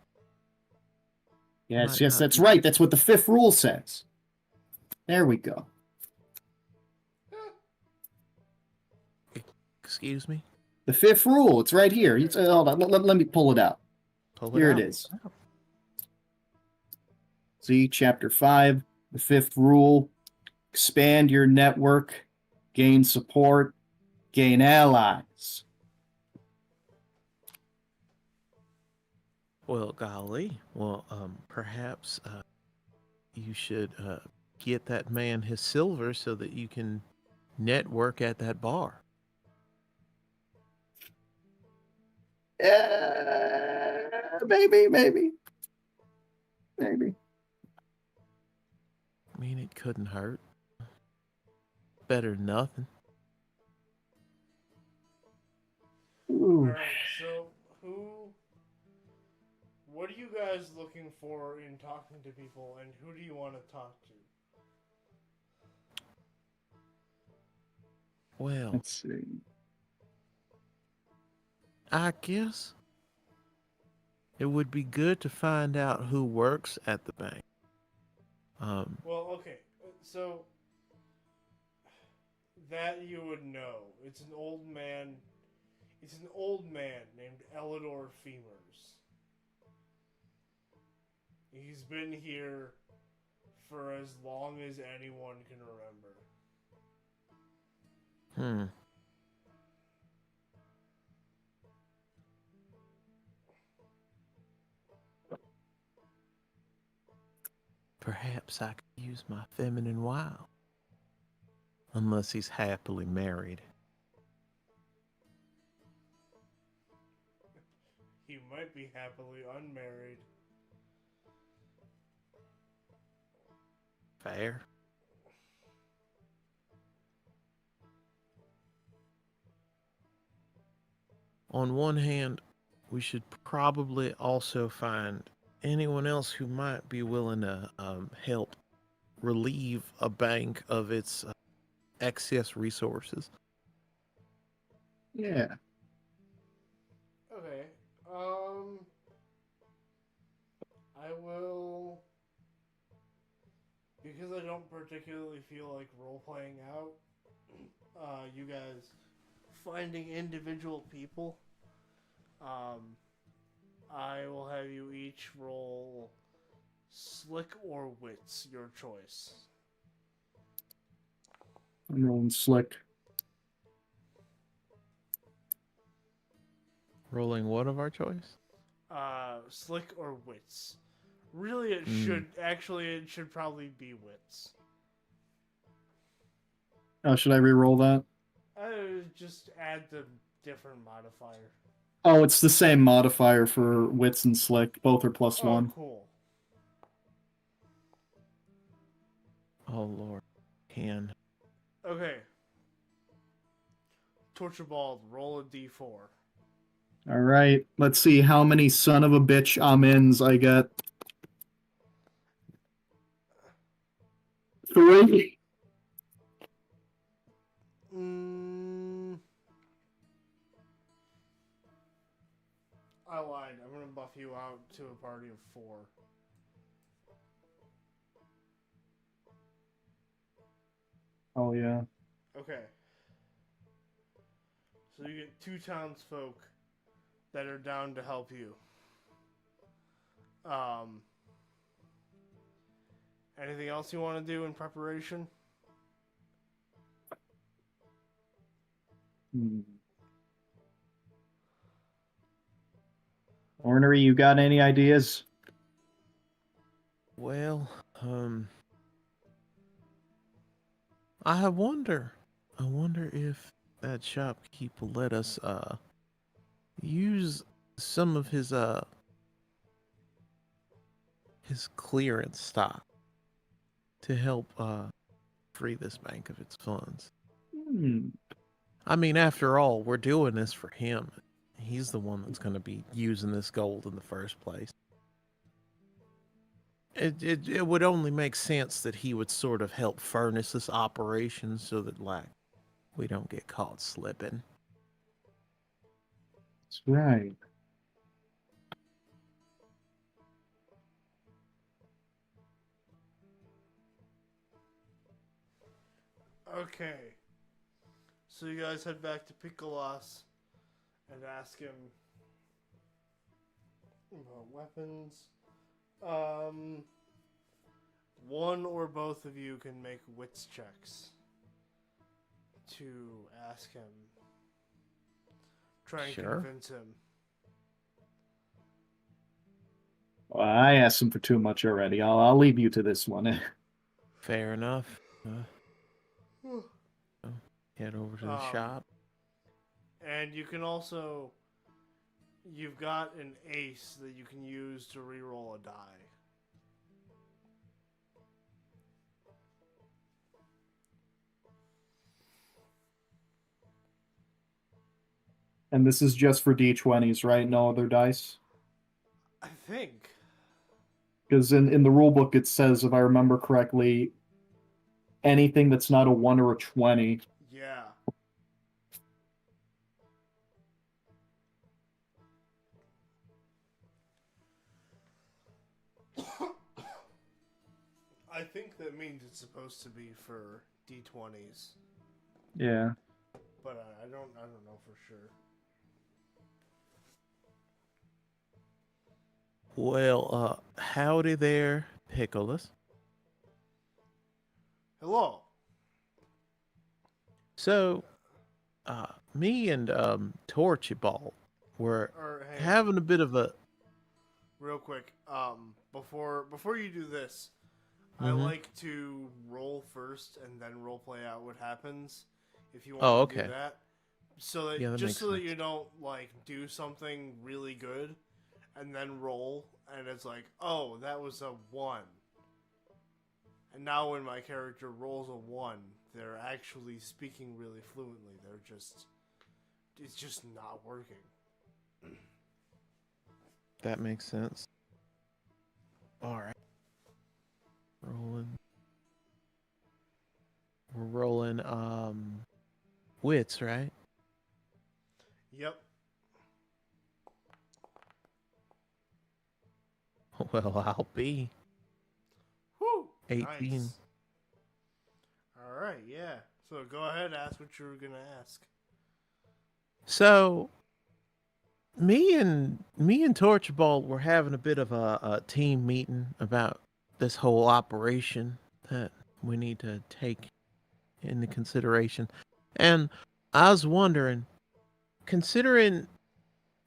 Speaker 3: Yes,
Speaker 2: might
Speaker 3: yes,
Speaker 2: not
Speaker 3: that's
Speaker 2: be.
Speaker 3: right. That's what the fifth rule says. There we go.
Speaker 2: Excuse me?
Speaker 3: The fifth rule. It's right here. Hold on. Let me pull it out.
Speaker 2: Pull
Speaker 3: Here
Speaker 2: out.
Speaker 3: it is. See, chapter 5, the fifth rule. Expand your network, gain support, gain allies.
Speaker 2: Well, golly. Well, perhaps you should get that man his silver so that you can network at that bar.
Speaker 3: Maybe.
Speaker 2: I mean, it couldn't hurt. Better than nothing.
Speaker 3: Ooh.
Speaker 1: Alright, so what are you guys looking for in talking to people, and who do you want to talk to?
Speaker 2: Well,
Speaker 3: Let's see.
Speaker 2: I guess it would be good to find out who works at the bank.
Speaker 1: Well, okay, so that you would know. It's an old man. It's an old man named Elidor Femers. He's been here for as long as anyone can remember.
Speaker 2: Perhaps I could use my feminine wiles. Unless he's happily married.
Speaker 1: He might be happily unmarried.
Speaker 2: Fair. On one hand, we should probably also find anyone else who might be willing to help relieve a bank of its excess resources.
Speaker 3: Yeah.
Speaker 1: Okay. I will, because I don't particularly feel like role playing out. You guys finding individual people. I will have you each roll slick or wits, your choice.
Speaker 3: I'm rolling slick.
Speaker 2: Rolling what of our choice?
Speaker 1: Slick or wits. Really, it should probably be wits.
Speaker 3: Oh, should I re-roll that?
Speaker 1: Just add the different modifier.
Speaker 3: Oh, it's the same modifier for wits and slick. Both are +1.
Speaker 1: Cool.
Speaker 2: Oh, Lord. Can.
Speaker 1: Okay. Torchibald, roll a d4.
Speaker 3: All right. Let's see how many son of a bitch amens I get. 3.
Speaker 1: I lied. I'm going to buff you out to a party of 4.
Speaker 3: Oh, yeah.
Speaker 1: Okay. So you get 2 townsfolk that are down to help you. Anything else you want to do in preparation?
Speaker 3: Ornery, you got any ideas?
Speaker 2: Well, I wonder if that shopkeep will let us use some of his clearance stock to help free this bank of its funds.
Speaker 3: Hmm.
Speaker 2: I mean, after all, we're doing this for him. He's the one that's going to be using this gold in the first place. It would only make sense that he would sort of help furnish this operation so that, like, we don't get caught slipping.
Speaker 3: That's right.
Speaker 1: Okay. So you guys head back to Picolas and ask him about weapons. One or both of you can make wits checks to ask him. Try and
Speaker 2: Sure.
Speaker 1: convince him.
Speaker 3: Well, I asked him for too much already. I'll leave you to this one.
Speaker 2: Fair enough. Head over to the shop.
Speaker 1: And you can also... You've got an ace that you can use to reroll a die.
Speaker 3: And this is just for D20s, right? No other dice?
Speaker 1: I think.
Speaker 3: Because in the rule book it says, if I remember correctly, anything that's not a 1 or a 20.
Speaker 1: Yeah. I think that means it's supposed to be for D20s,
Speaker 3: Yeah.
Speaker 1: but I don't know for sure.
Speaker 2: Well, howdy there, Pickles.
Speaker 1: Hello.
Speaker 2: So, me and Torchibald were
Speaker 1: Hey,
Speaker 2: having a bit of a...
Speaker 1: real quick, before you do this, I
Speaker 2: Mhm.
Speaker 1: like to roll first and then role play out what happens. If you want
Speaker 2: Oh,
Speaker 1: to do
Speaker 2: okay.
Speaker 1: that, so that
Speaker 2: Yeah, that
Speaker 1: just
Speaker 2: makes
Speaker 1: so that
Speaker 2: sense.
Speaker 1: you don't like do something really good and then roll and it's like, oh, that was a 1. And now when my character rolls a 1, they're actually speaking really fluently. It's just not working.
Speaker 2: That makes sense. All right. Rolling. We're rolling wits, right?
Speaker 1: Yep.
Speaker 2: Well, I'll be
Speaker 1: Whew.
Speaker 2: 18.
Speaker 1: Nice. All right, yeah. So go ahead, ask what you were gonna ask.
Speaker 2: So, me and Torchibald were having a bit of a team meeting about this whole operation that we need to take into consideration. And I was wondering, considering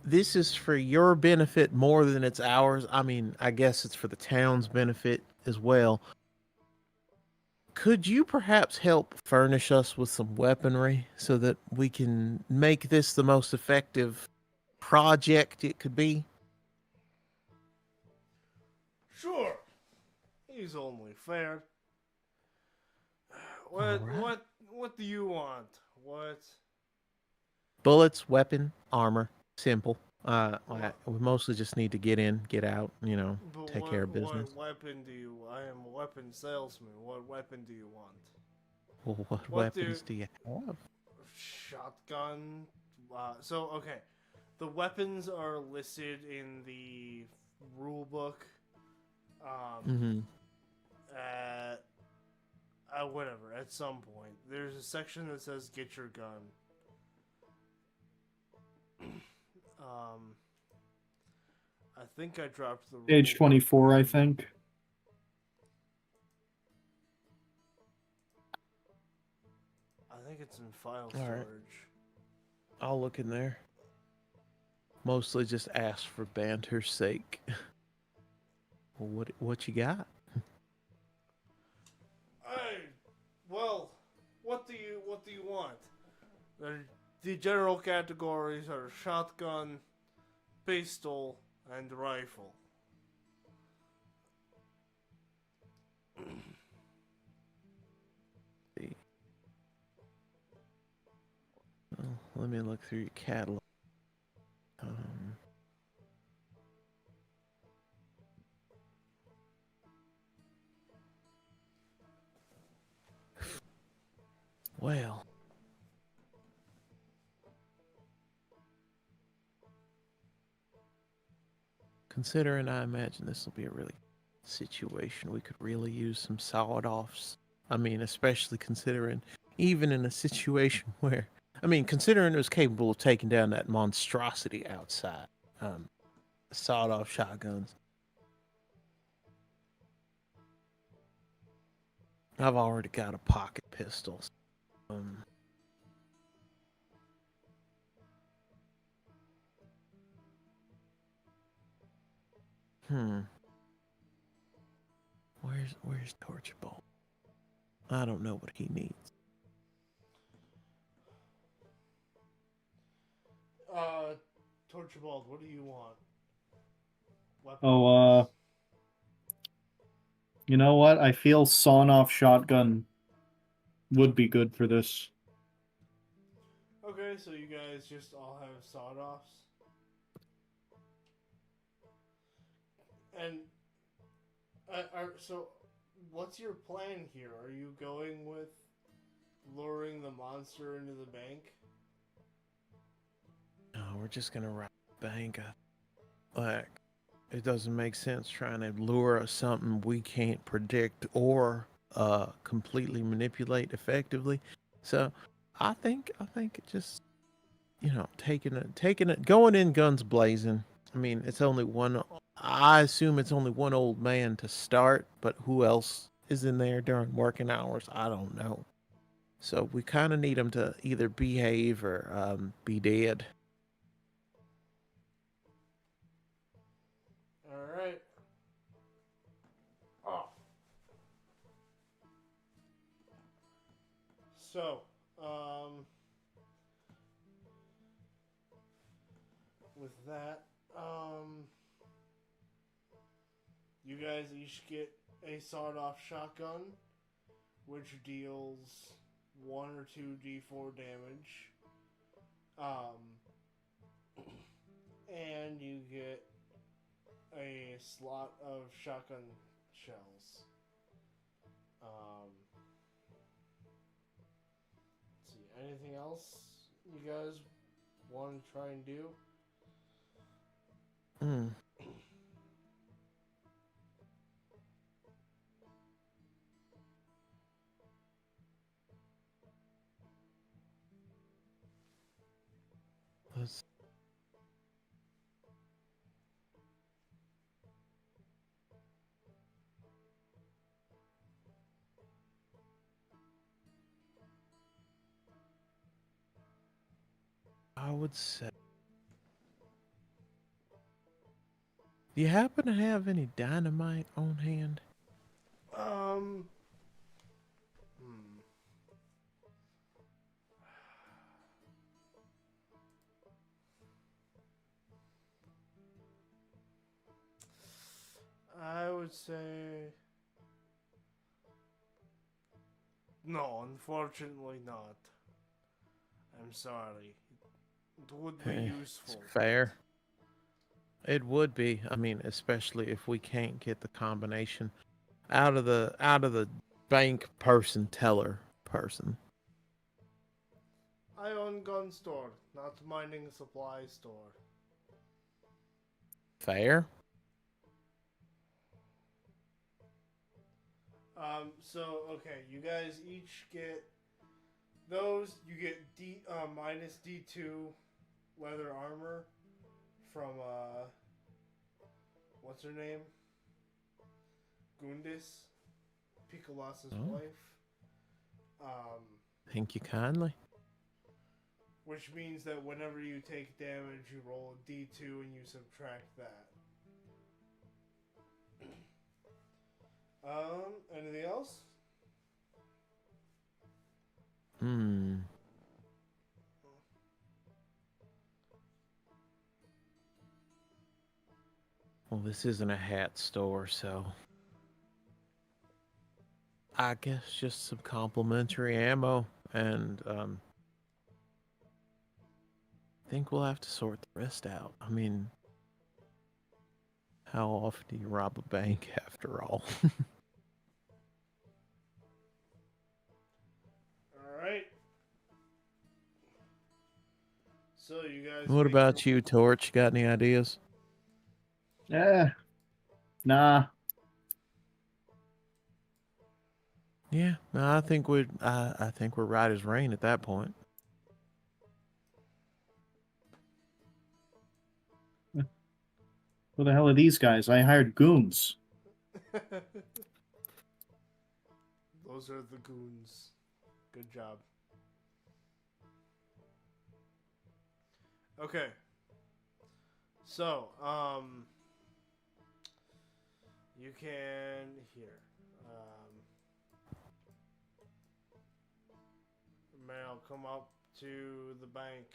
Speaker 2: this is for your benefit more than it's ours, I mean, I guess it's for the town's benefit as well. Could you perhaps help furnish us with some weaponry so that we can make this the most effective project it could be?
Speaker 1: Sure. He's only fair.
Speaker 2: All right.
Speaker 1: What do you want? What?
Speaker 2: Bullets, weapon, armor, simple.
Speaker 1: What?
Speaker 2: We mostly just need to get in, get out,
Speaker 1: But
Speaker 2: take care of business.
Speaker 1: what weapon do you? I am a weapon salesman. What weapon do you want?
Speaker 2: Well, what
Speaker 1: What
Speaker 2: weapons do you have?
Speaker 1: Shotgun. Okay, the weapons are listed in the rule book.
Speaker 2: Mm-hmm.
Speaker 1: At whatever. At some point, there's a section that says "Get your gun." I think I dropped the
Speaker 3: Age
Speaker 1: rule
Speaker 3: 24, I think.
Speaker 1: I think it's in file
Speaker 2: All right.
Speaker 1: storage.
Speaker 2: I'll look in there. Mostly just ask for banter's sake. Well, what you got?
Speaker 1: Well, what do you want? The general categories are shotgun, pistol, and rifle.
Speaker 2: Well, let me look through your catalog. Well, considering I imagine this will be a really situation, we could really use some sawed-offs. I mean, especially considering, even in a situation where, I mean, considering it was capable of taking down that monstrosity outside, sawed-off shotguns. I've already got a pocket pistol. Where's Torchibald? I don't know what he needs.
Speaker 1: Torchibald, what do you want? Weapons.
Speaker 3: Oh, you know what? I feel sawn-off shotgun would be good for this.
Speaker 1: Okay, so you guys just all have sawed-offs? And, so, what's your plan here? Are you going with luring the monster into the bank?
Speaker 2: No, we're just gonna rob the bank. Like, it doesn't make sense trying to lure us something we can't predict or completely manipulate effectively. So, I think it just, taking it, going in guns blazing. I mean, it's only one. I assume it's only one old man to start, but who else is in there during working hours? I don't know. So we kind of need him to either behave or be dead.
Speaker 1: Alright. Oh. So, with that, you guys each get a sawed-off shotgun, which deals 1 or 2 d4 damage. And you get a slot of shotgun shells. Let's see, anything else you guys want to try and do?
Speaker 2: Let's. I would say. Do you happen to have any dynamite on hand?
Speaker 1: I would say... No, unfortunately not. I'm sorry. It would be useful.
Speaker 2: It's fair. It would be. I mean, especially if we can't get the combination out of the bank person teller person.
Speaker 1: I own gun store, not mining supply store.
Speaker 2: Fair.
Speaker 1: So, okay, you guys each get those. You get minus D2 leather armor from, what's her name? Gundis, Picolas's wife.
Speaker 2: Thank you kindly.
Speaker 1: Which means that whenever you take damage, you roll a D2 and you subtract that. Anything else?
Speaker 2: Hmm. Well, this isn't a hat store, so I guess just some complimentary ammo, and I think we'll have to sort the rest out. I mean, how often do you rob a bank after all?
Speaker 1: Alright. So you guys
Speaker 2: What
Speaker 1: make
Speaker 2: about you, Torch? Got any ideas?
Speaker 3: Nah.
Speaker 2: Yeah, no, I think we're right as rain at that point.
Speaker 3: Who the hell are these guys? I hired goons.
Speaker 1: Those are the goons. Good job. Okay. So, you can here. Mel, come up to the bank.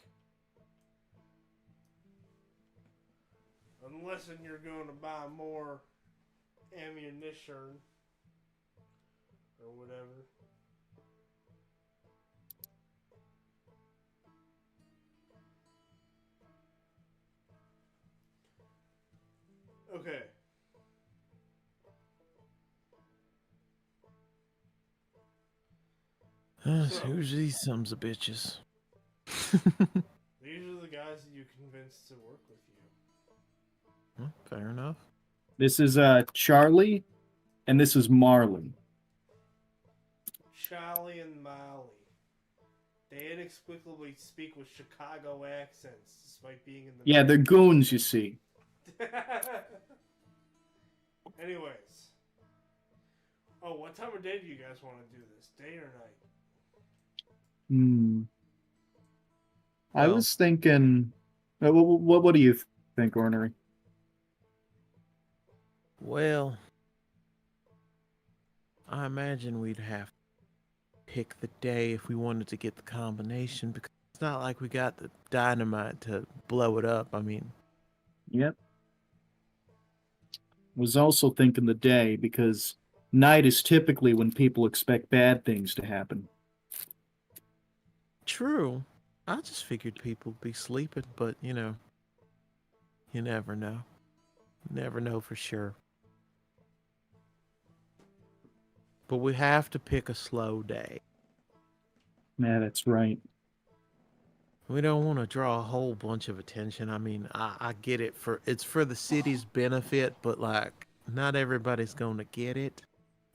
Speaker 1: Unless you're going to buy more ammunition or whatever. Okay. So-
Speaker 2: Who's these sons of bitches?
Speaker 1: These are the guys that you convinced to work with you.
Speaker 2: Well, fair enough.
Speaker 3: This is Charlie, and this is Marley.
Speaker 1: Charlie and Molly. They inexplicably speak with Chicago accents despite being in the...
Speaker 3: Yeah, they're goons, you see.
Speaker 1: Anyways. Oh, what time of day do you guys want to do this? Day or night?
Speaker 3: I
Speaker 2: Well-
Speaker 3: was thinking... What do you think, Ornery?
Speaker 2: Well, I imagine we'd have to pick the day if we wanted to get the combination, because it's not like we got the dynamite to blow it up. I mean,
Speaker 3: Yep. Was also thinking the day, because night is typically when people expect bad things to happen.
Speaker 2: true. I just figured people would be sleeping, but you know, you never know. Never know for sure. But we have to pick a slow day.
Speaker 3: Yeah, that's right.
Speaker 2: We don't want to draw a whole bunch of attention. I mean, I get it, it's for the city's benefit, but like not everybody's going to get it.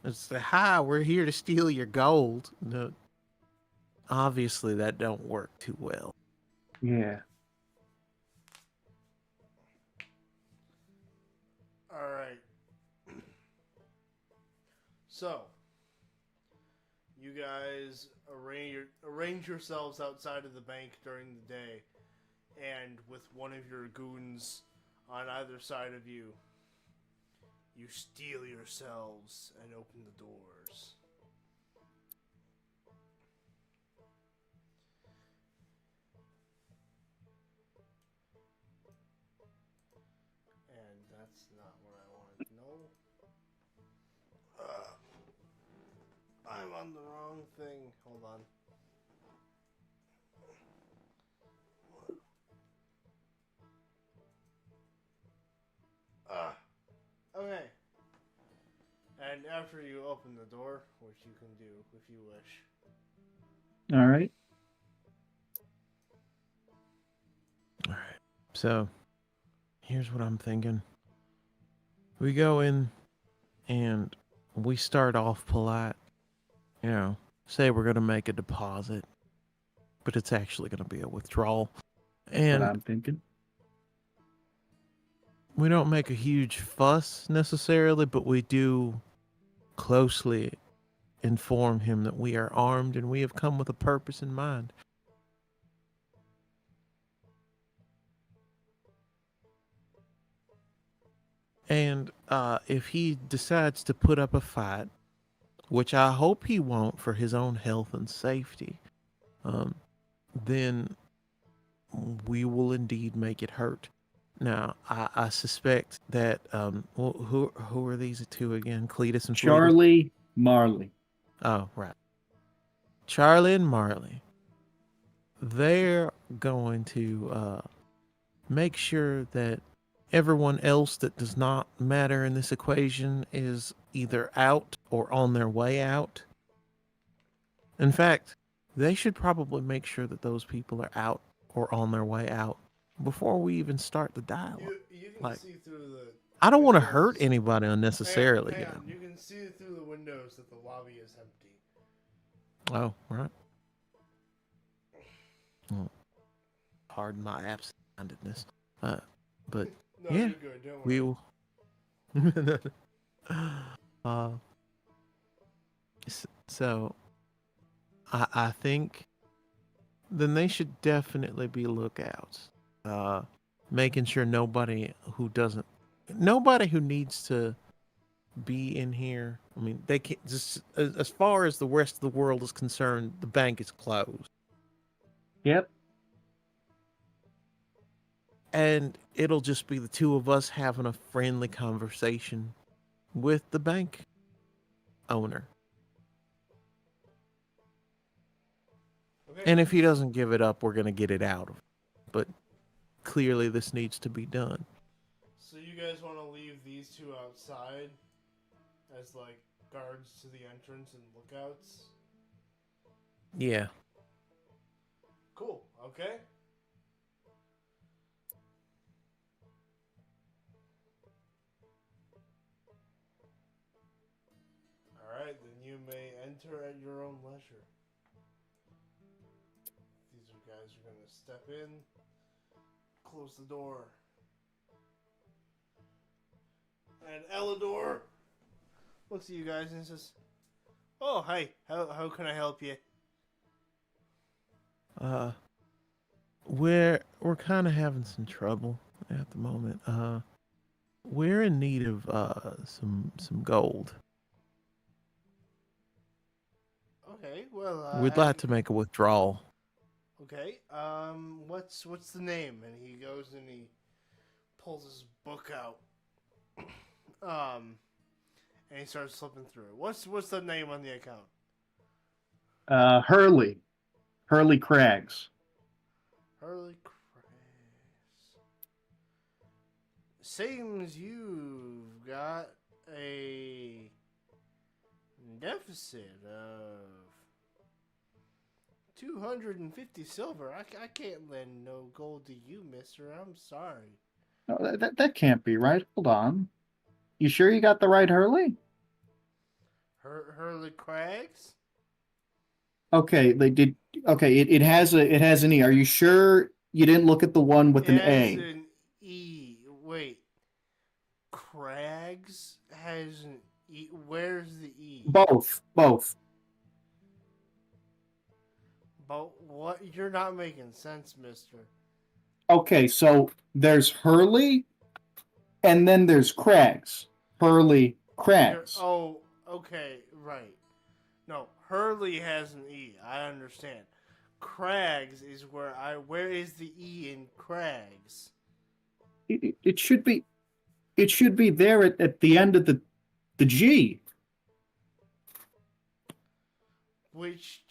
Speaker 2: It's the hi, we're here to steal your gold. No, obviously that don't work too well.
Speaker 3: Yeah.
Speaker 1: Alright. So, you guys arrange yourselves outside of the bank during the day, and with one of your goons on either side of you, you steal yourselves and open the doors. And that's not what I wanted to know. I'm on the wrong thing. Hold on. Okay. And after you open the door, which you can do if you wish.
Speaker 3: All right.
Speaker 2: All right. So, here's what I'm thinking. We go in and we start off polite. You know, say we're going to make a deposit, but it's actually going to be a withdrawal. And
Speaker 3: What I'm thinking.
Speaker 2: we don't make a huge fuss necessarily, but we do closely inform him that we are armed and we have come with a purpose in mind. And if he decides to put up a fight, which I hope he won't for his own health and safety, um, then we will indeed make it hurt. Now, I suspect that who are these two again? Cletus and Fletus?
Speaker 3: Charlie Marley.
Speaker 2: Oh, right. Charlie and Marley. They're going to make sure that everyone else that does not matter in this equation is either out or on their way out. In fact, they should probably make sure that those people are out or on their way out before we even start the dialogue.
Speaker 1: You can
Speaker 2: Like,
Speaker 1: see through the.
Speaker 2: I don't want to
Speaker 1: windows.
Speaker 2: hurt anybody unnecessarily.
Speaker 1: Hang
Speaker 2: You
Speaker 1: on. You can see through the windows that the lobby is empty.
Speaker 2: know? Oh, right. Well, pardon my absent-mindedness. But
Speaker 1: No,
Speaker 2: yeah,
Speaker 1: you're good. Don't worry.
Speaker 2: we will. So, I think then they should definitely be lookouts. Making sure nobody who needs to be in here. I mean, they can't just as far as the rest of the world is concerned, the bank is closed.
Speaker 3: Yep.
Speaker 2: And it'll just be the two of us having a friendly conversation with the bank owner.
Speaker 1: Okay.
Speaker 2: And if he doesn't give it up, we're going to get it out of him. But clearly this needs to be done.
Speaker 1: So you guys want to leave these two outside as like guards to the entrance and lookouts?
Speaker 2: Yeah.
Speaker 1: Cool. Okay. Alright, then you may enter at your own leisure. These guys are going to step in, close the door. And Elidor looks at you guys and says, "Oh, hi. How can I help you?"
Speaker 2: We're kind of having some trouble at the moment. We're in need of some gold.
Speaker 1: Okay, well,
Speaker 2: We'd like to make a withdrawal.
Speaker 1: Okay, what's the name? And he goes and he pulls his book out. And he starts flipping through it. What's the name on the account?
Speaker 3: Hurley Craggs.
Speaker 1: Hurley Craggs. Seems you've got a deficit of 250 silver. I can't lend no gold to you, mister. I'm sorry.
Speaker 3: No, that can't be right. Hold on. You sure you got the right Hurley?
Speaker 1: Hurley Craggs?
Speaker 3: Okay, they did. Okay, it has an E. Are you sure you didn't look at the one with
Speaker 1: It
Speaker 3: an
Speaker 1: has
Speaker 3: A?
Speaker 1: an E. Wait. Craggs has an E. Where's the E?
Speaker 3: Both.
Speaker 1: But what? You're not making sense, mister.
Speaker 3: Okay, so there's Hurley, and then there's Craggs. Hurley Craggs.
Speaker 1: Oh, okay, right. No, Hurley has an E. I understand. Craggs is where is the E in Craggs?
Speaker 3: It should be. It should be there at the end of the G.
Speaker 1: Which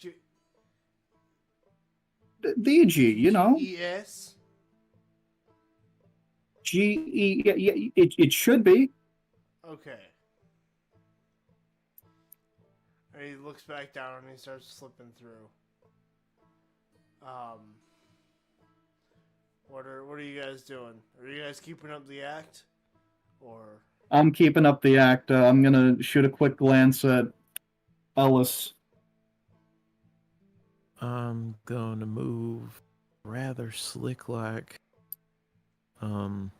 Speaker 3: The G, you know.
Speaker 1: ES?
Speaker 3: GE. Yeah, it should be.
Speaker 1: Okay. And he looks back down and he starts slipping through. What are you guys doing? Are you guys keeping up the act, or?
Speaker 3: I'm keeping up the act. I'm gonna shoot a quick glance at Ellis.
Speaker 2: I'm gonna move rather slick like into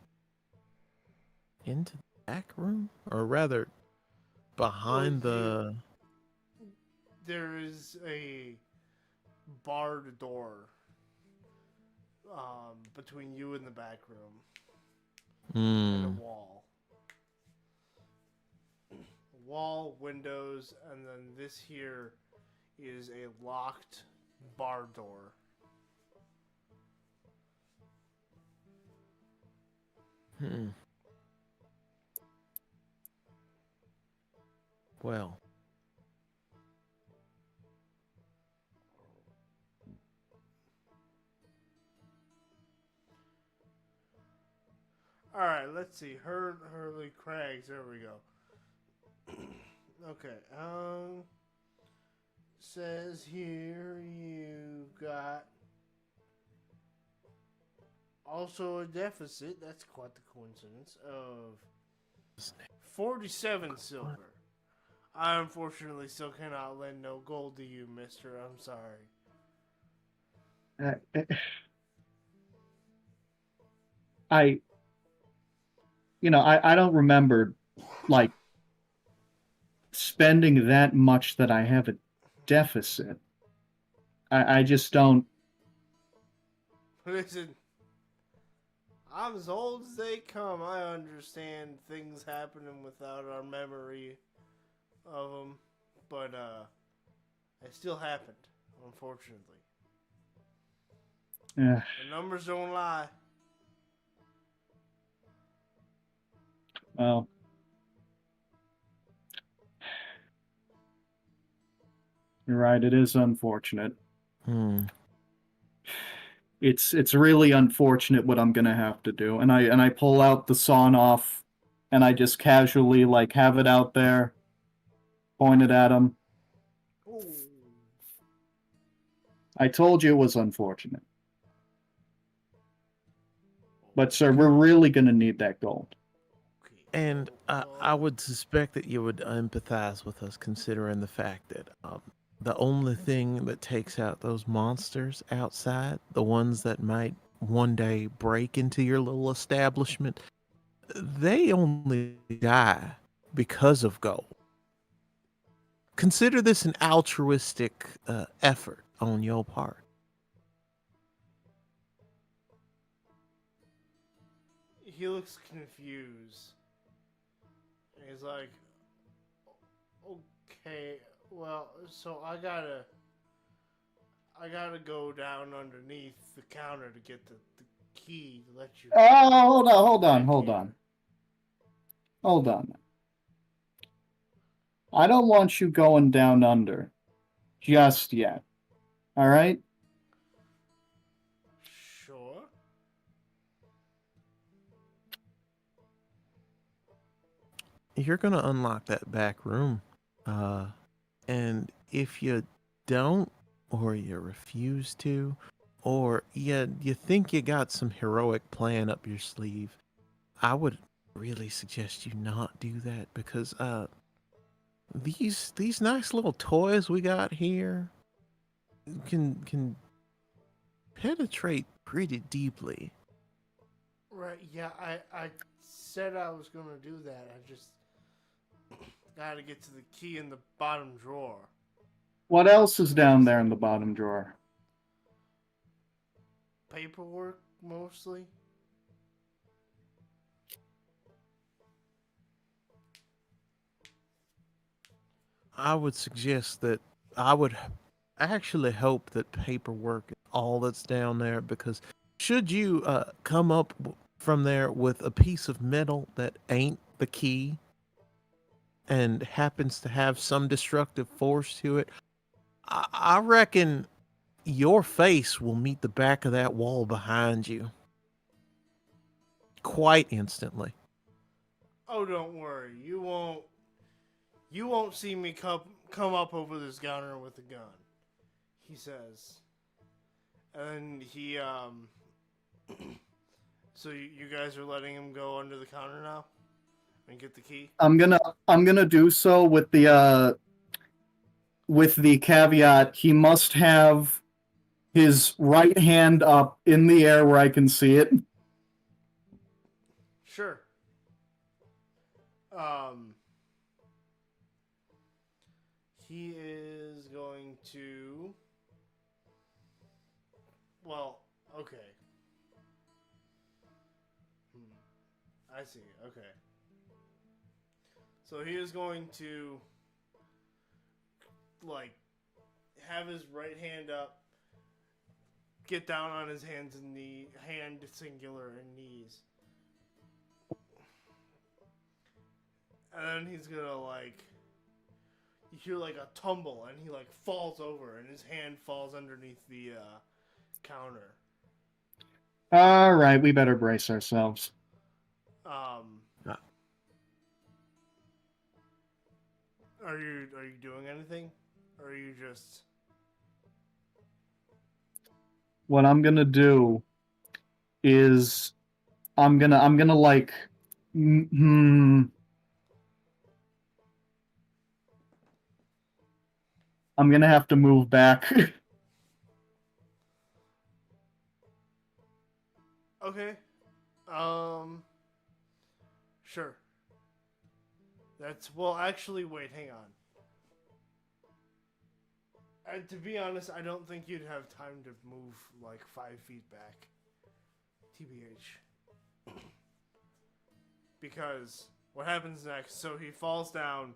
Speaker 2: the back room, or rather behind the
Speaker 1: There is a barred door between you and the back room and a wall, windows, and then this here is a locked bar door.
Speaker 2: Well.
Speaker 1: Alright, let's see. Hurley Crags. There we go. Okay. Says here you got also a deficit. That's quite the coincidence of 47 silver. I unfortunately still cannot lend no gold to you, mister. I'm sorry.
Speaker 3: I don't remember, like, spending that much that I have a deficit. I just don't.
Speaker 1: Listen, I'm as old as they come. I understand things happening without our memory of them, but it still happened, unfortunately.
Speaker 3: The
Speaker 1: numbers don't lie.
Speaker 3: Well, you're right. It is unfortunate. It's really unfortunate what I'm gonna have to do. And I pull out the sawn off, and I just casually like have it out there, pointed at him.
Speaker 1: Ooh.
Speaker 3: I told you it was unfortunate. But sir, we're really gonna need that gold.
Speaker 2: And I would suspect that you would empathize with us, considering the fact that the only thing that takes out those monsters outside, the ones that might one day break into your little establishment, they only die because of gold. Consider this an altruistic effort on your part.
Speaker 1: He looks confused. He's like, okay, well, so I gotta go down underneath the counter to get the key to let you.
Speaker 3: Oh, hold on. I don't want you going down under just yet. All right?
Speaker 1: Sure.
Speaker 2: You're going to unlock that back room. And if you don't, or you refuse to, or you think you got some heroic plan up your sleeve, I would really suggest you not do that, because these nice little toys we got here can penetrate pretty deeply.
Speaker 1: Right, yeah, I said I was gonna do that. I just gotta get to the key in the bottom drawer.
Speaker 3: What else is down there in the bottom drawer?
Speaker 1: Paperwork, mostly.
Speaker 2: I would suggest that I would actually hope that paperwork is all that's down there, because should you come up from there with a piece of metal that ain't the key and happens to have some destructive force to it, I reckon your face will meet the back of that wall behind you quite instantly.
Speaker 1: Oh, don't worry. You won't see me come up over this counter with a gun, he says. And he so you guys are letting him go under the counter now and get the key?
Speaker 3: I'm gonna do so with the caveat he must have his right hand up in the air where I can see it.
Speaker 1: Sure. He is going to. Well, okay. I see. Okay. So he is going to, like, have his right hand up get down on his hands and hand singular and knees. And then he's gonna you hear like a tumble and he like falls over and his hand falls underneath the counter.
Speaker 3: All right, we better brace ourselves.
Speaker 1: Are you doing anything? Or are you just...
Speaker 3: What I'm gonna do is I'm gonna like I'm gonna have to move back.
Speaker 1: Okay. Sure. Well, actually, wait, hang on. To be honest, I don't think you'd have time to move like 5 feet back. TBH. Because what happens next, so he falls down,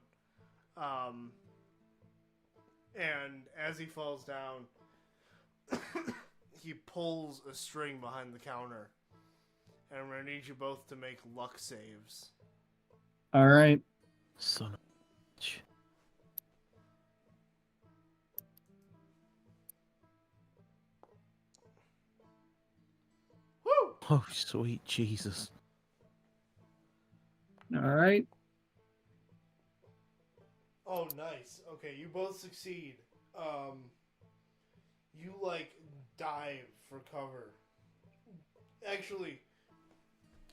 Speaker 1: and as he falls down, he pulls a string behind the counter. And I'm going to need you both to make luck saves.
Speaker 3: All right.
Speaker 2: Son of a bitch.
Speaker 1: Woo!
Speaker 2: Oh, sweet Jesus.
Speaker 3: All right.
Speaker 1: Oh, nice. Okay, you both succeed. You, dive for cover. Actually,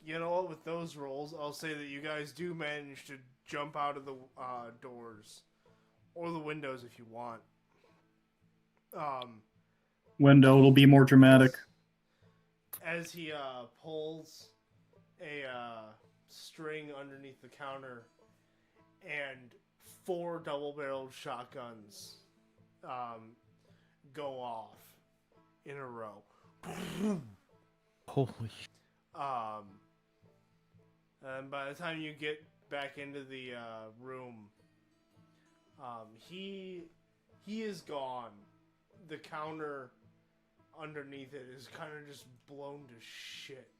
Speaker 1: you know what? With those rolls, I'll say that you guys do manage to jump out of the doors. Or the windows if you want.
Speaker 3: Window will be more dramatic.
Speaker 1: As he pulls a string underneath the counter, and 4 double-barreled shotguns go off in a row.
Speaker 2: Holy.
Speaker 1: And by the time you get back into the room, he is gone. The counter underneath it is kind of just blown to shit.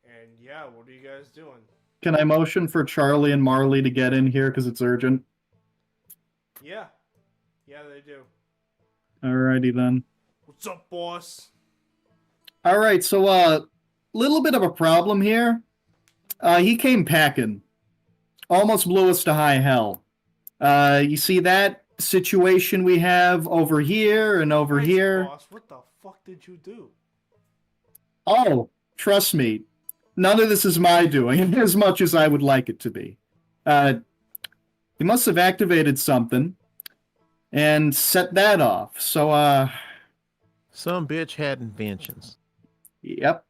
Speaker 1: And yeah, what are you guys doing?
Speaker 3: Can I motion for Charlie and Marley to get in here because it's urgent?
Speaker 1: Yeah. Yeah, they do.
Speaker 3: Alrighty then.
Speaker 1: What's up, boss?
Speaker 3: Alright, so little bit of a problem here. He came packing. Almost blew us to high hell. You see that situation we have over here and over
Speaker 1: Nice,
Speaker 3: here?
Speaker 1: Boss, what the fuck did you do?
Speaker 3: Oh, trust me. None of this is my doing, as much as I would like it to be. He must have activated something and set that off. So,
Speaker 2: Some bitch had inventions.
Speaker 3: yep.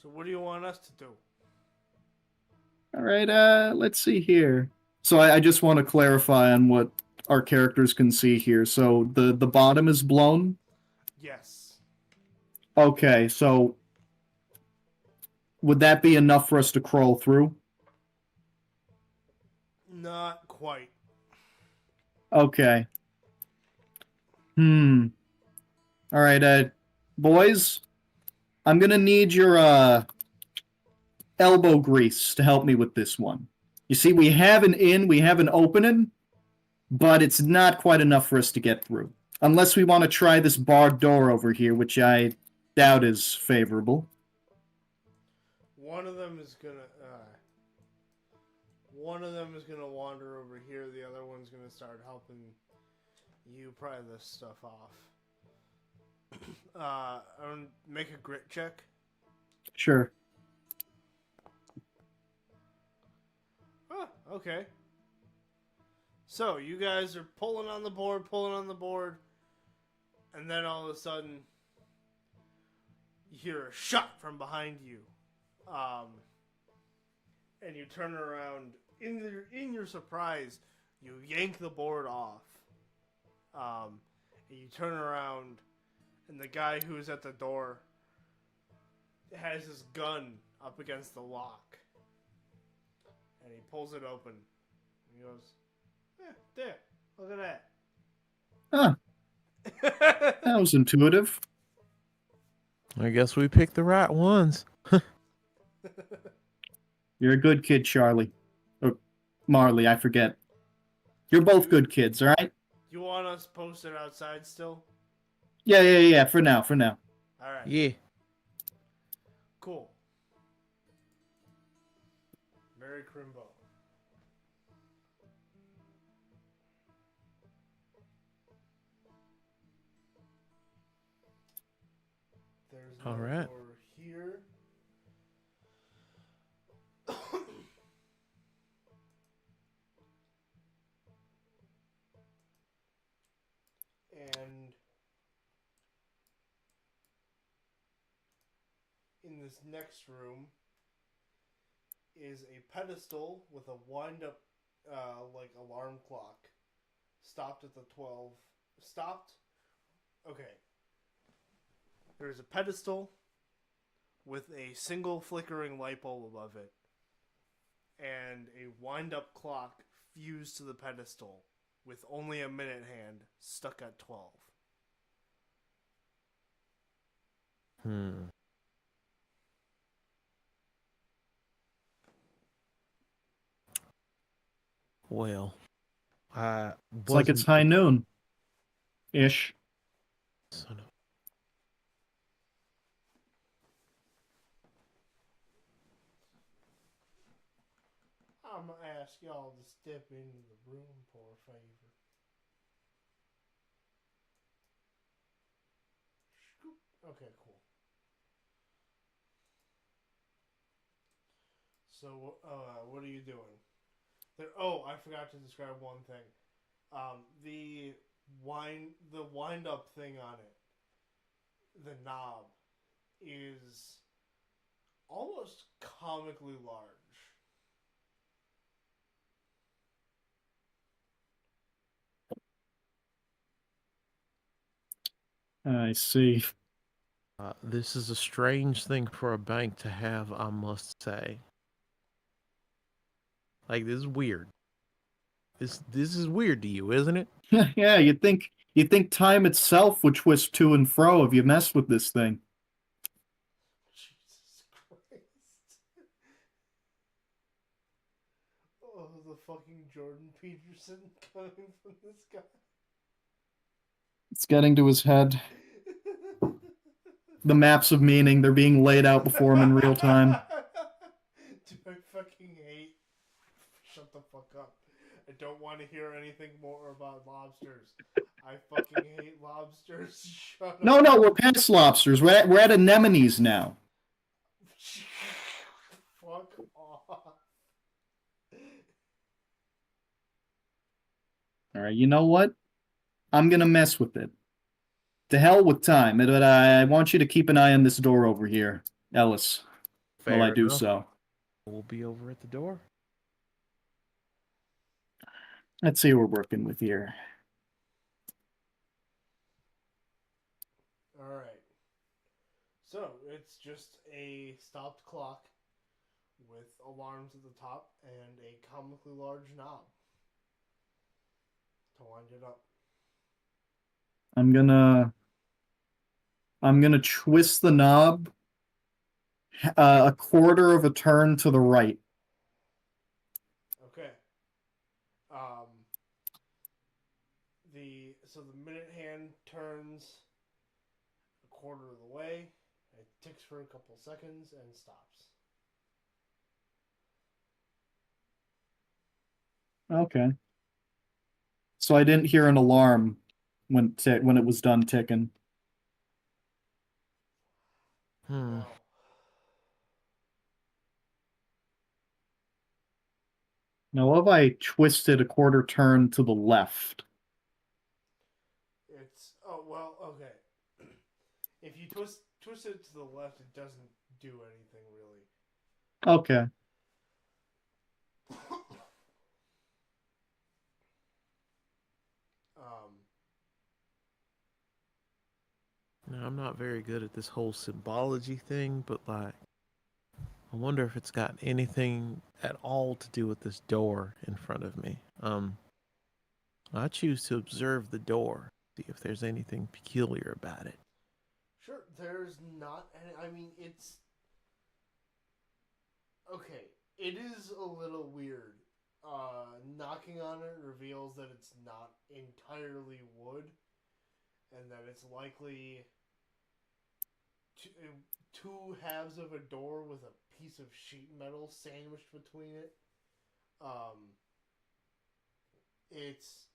Speaker 1: So what do you want us to do?
Speaker 3: All right, let's see here. So I just want to clarify on what our characters can see here. So the bottom is blown?
Speaker 1: Yes.
Speaker 3: Okay, so would that be enough for us to crawl through?
Speaker 1: Not quite.
Speaker 3: Okay. All right, boys, I'm gonna need your elbow grease to help me with this one. You see, we have an opening, but it's not quite enough for us to get through. Unless we want to try this barred door over here, which I doubt is favorable.
Speaker 1: One of them is gonna wander over here. The other one's gonna start helping you pry this stuff off. Make a grit check.
Speaker 3: Sure.
Speaker 1: Oh, okay. So you guys are pulling on the board, and then all of a sudden you hear a shot from behind you, and you turn around. In your surprise, you yank the board off, and you turn around, and the guy who's at the door has his gun up against the lock, and he pulls it open. And he goes, there, look at
Speaker 3: Huh,
Speaker 1: that.
Speaker 3: that was intuitive.
Speaker 2: I guess we picked the right ones.
Speaker 3: You're a good kid, Charlie. Or Marley, I forget. You're both good kids, all right?
Speaker 1: You want us posted outside still?
Speaker 3: Yeah, for now.
Speaker 1: Alright,
Speaker 2: Yeah.
Speaker 1: cool. Merry Crimbo. There's no
Speaker 2: All right.
Speaker 1: door here. And in this next room is a pedestal with a wind-up, like alarm clock. Stopped at the 12. Stopped. Okay. There's a pedestal with a single flickering light bulb above it, and a wind-up clock fused to the pedestal with only a minute hand stuck at 12.
Speaker 2: Well, I
Speaker 3: It's like it's high noon. Ish.
Speaker 2: Son of...
Speaker 1: I'm gonna ask y'all to step into the room for a favor. Scoop. Okay, cool. So, what are you doing? I forgot to describe one thing. The wind up thing on it, the knob, is almost comically large.
Speaker 3: I see.
Speaker 2: This is a strange thing for a bank to have, I must say. Like, this is weird. This is weird to you, isn't it?
Speaker 3: Yeah, you'd think time itself would twist to and fro if you messed with this thing.
Speaker 1: Jesus Christ. Oh, the fucking Jordan Peterson coming from this guy.
Speaker 3: It's getting to his head. The maps of meaning, they're being laid out before him in real time.
Speaker 1: Do I fucking hate... Shut the fuck up. I don't want to hear anything more about lobsters. I fucking hate lobsters. Shut
Speaker 3: No,
Speaker 1: up.
Speaker 3: we're past lobsters. We're at anemones now.
Speaker 1: Fuck off.
Speaker 3: All right, you know what? I'm gonna mess with it. To hell with time, but I want you to keep an eye on this door over here, Ellis, while I do
Speaker 2: enough.
Speaker 3: so.
Speaker 2: We'll be over at the door.
Speaker 3: Let's see who we're working with here.
Speaker 1: Alright. So, it's just a stopped clock with alarms at the top and a comically large knob to wind it up.
Speaker 3: I'm gonna twist the knob a quarter of a turn to the right.
Speaker 1: Okay. So the minute hand turns a quarter of the way. It ticks for a couple seconds and stops.
Speaker 3: Okay. So I didn't hear an alarm when it was done ticking.
Speaker 1: No.
Speaker 3: Now, what if I twisted a quarter turn to the left?
Speaker 1: Okay. If you twist it to the left, it doesn't do anything really.
Speaker 3: Okay.
Speaker 2: Now, I'm not very good at this whole symbology thing, but like, I wonder if it's got anything at all to do with this door in front of me. I choose to observe the door, see if there's anything peculiar about it.
Speaker 1: Sure, there's not any. I mean, it's. Okay, it is a little weird. Knocking on it reveals that it's not entirely wood, and that it's likely two halves of a door with a piece of sheet metal sandwiched between it. It's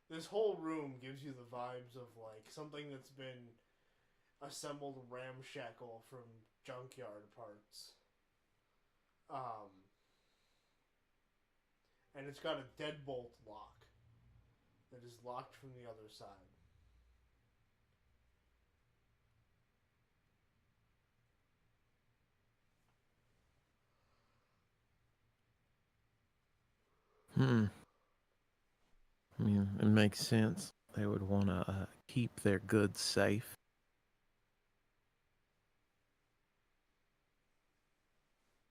Speaker 1: this whole room gives you the vibes of like something that's been assembled ramshackle from junkyard parts. And it's got a deadbolt lock that is locked from the other side.
Speaker 2: I mean, it makes sense. They would want to keep their goods safe.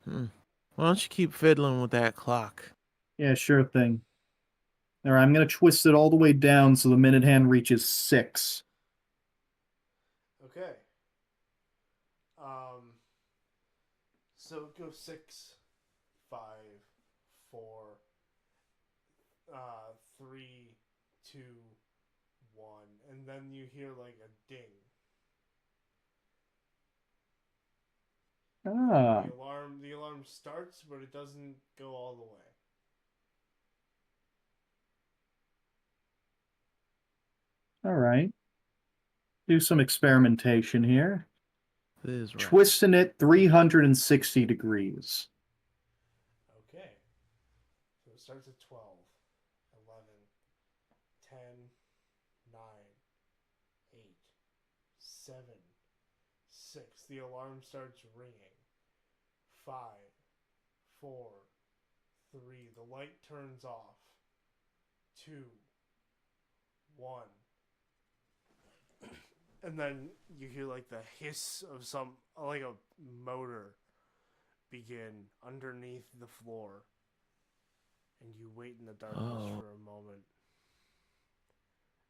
Speaker 2: Why don't you keep fiddling with that clock?
Speaker 3: Yeah, sure thing. All right, I'm going to twist it all the way down so the minute hand reaches 6.
Speaker 1: Okay. So it goes 6, 5, 4, 3, 2, 1, and then you hear like a ding.
Speaker 3: Ah.
Speaker 1: The alarm starts, but it doesn't go all the way.
Speaker 3: All right. Do some experimentation here.
Speaker 2: This is right.
Speaker 3: Twisting it 360 degrees.
Speaker 1: Okay. So it starts at 12, 11, 10, 9, 8, 7, 6. The alarm starts ringing. 5, 4, 3. The light turns off. 2, 1. And then you hear like the hiss of like a motor begin underneath the floor. And you wait in the darkness for a moment.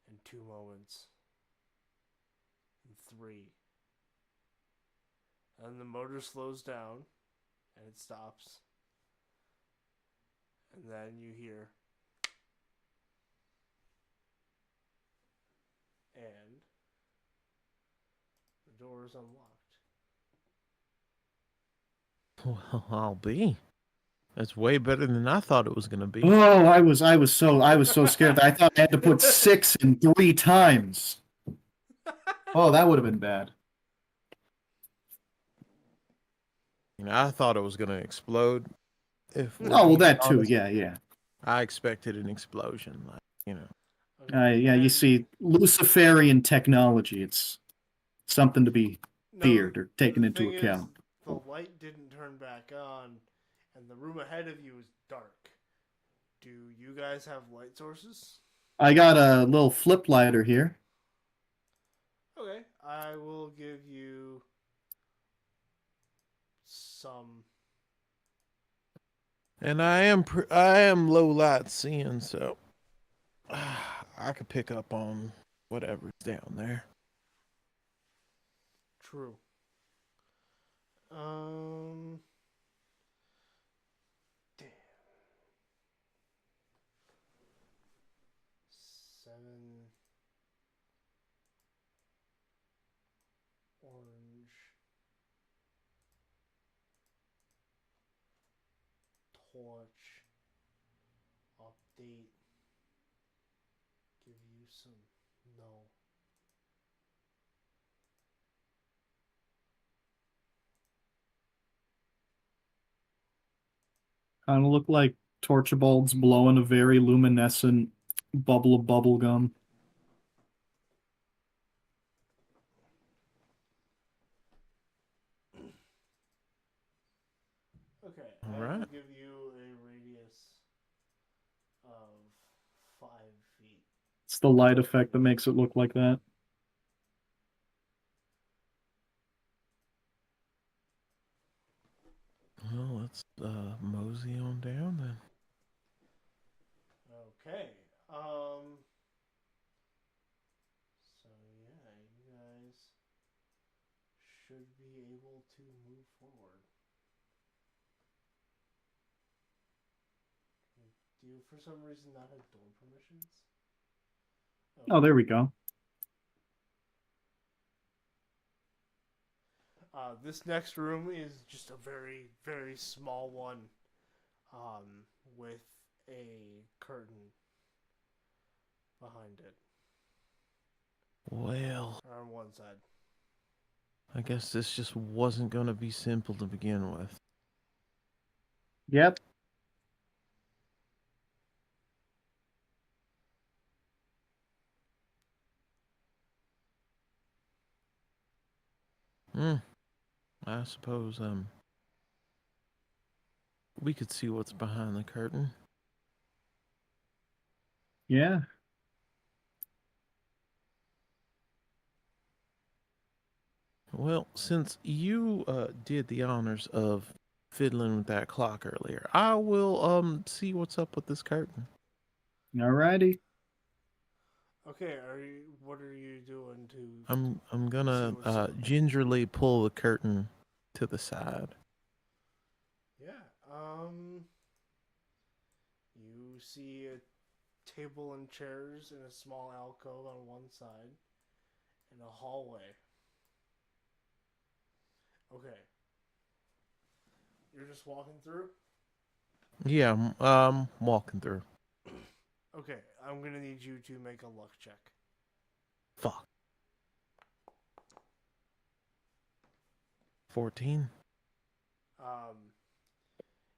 Speaker 1: And 2 moments. And 3. And the motor slows down. And it stops. And then you hear. And the door is unlocked.
Speaker 2: Well, I'll be. That's way better than I thought it was going to be.
Speaker 3: Oh, I was so scared that I thought I had to put 6 in 3 times. Oh, that would have been bad.
Speaker 2: You know, I thought it was going to explode.
Speaker 3: Oh, well, that too. Yeah.
Speaker 2: I expected an explosion, like, you know.
Speaker 1: Okay.
Speaker 3: Yeah, you see, Luciferian technology. It's something to be feared or taken into account.
Speaker 1: The light didn't turn back on, and the room ahead of you is dark. Do you guys have light sources?
Speaker 3: I got a little flip lighter here.
Speaker 1: Okay, I will give you some.
Speaker 2: And I am low light seeing, so I could pick up on whatever's down there.
Speaker 1: True. Damn. 7 orange torch update. Give you some no.
Speaker 3: Kind of look like Torchibald's blowing a very luminescent bubble of bubble gum.
Speaker 1: Okay,
Speaker 2: All
Speaker 1: I
Speaker 2: right.
Speaker 1: will give you a radius of 5 feet.
Speaker 3: It's the light effect that makes it look like that.
Speaker 2: let's mosey on down then.
Speaker 1: Okay. So yeah, you guys should be able to move forward. Do you, for some reason, not have door permissions?
Speaker 3: Oh, there we go.
Speaker 1: This next room is just a very, very small one, with a curtain behind it
Speaker 2: Well,
Speaker 1: on one side.
Speaker 2: I guess this just wasn't going to be simple to begin with.
Speaker 3: Yep.
Speaker 2: I suppose we could see what's behind the curtain.
Speaker 3: Yeah.
Speaker 2: Well, since you did the honors of fiddling with that clock earlier, I will see what's up with this curtain.
Speaker 3: Alrighty.
Speaker 1: Okay, what are you doing to...
Speaker 2: I'm gonna
Speaker 1: see what's up?
Speaker 2: gingerly pull the curtain to the side.
Speaker 1: Yeah, you see a table and chairs in a small alcove on one side and a hallway. Okay. You're just walking through?
Speaker 2: Yeah, walking through.
Speaker 1: Okay, I'm gonna need you to make a luck check.
Speaker 2: Fuck. 14.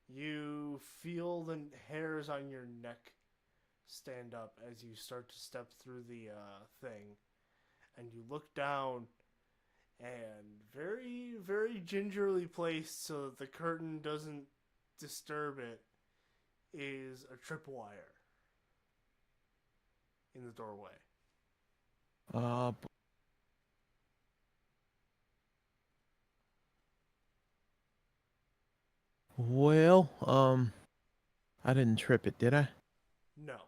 Speaker 1: You feel the hairs on your neck stand up as you start to step through the thing, and you look down, and very, very gingerly placed so that the curtain doesn't disturb it is a tripwire in the doorway.
Speaker 2: Well, I didn't trip it, did I?
Speaker 1: No.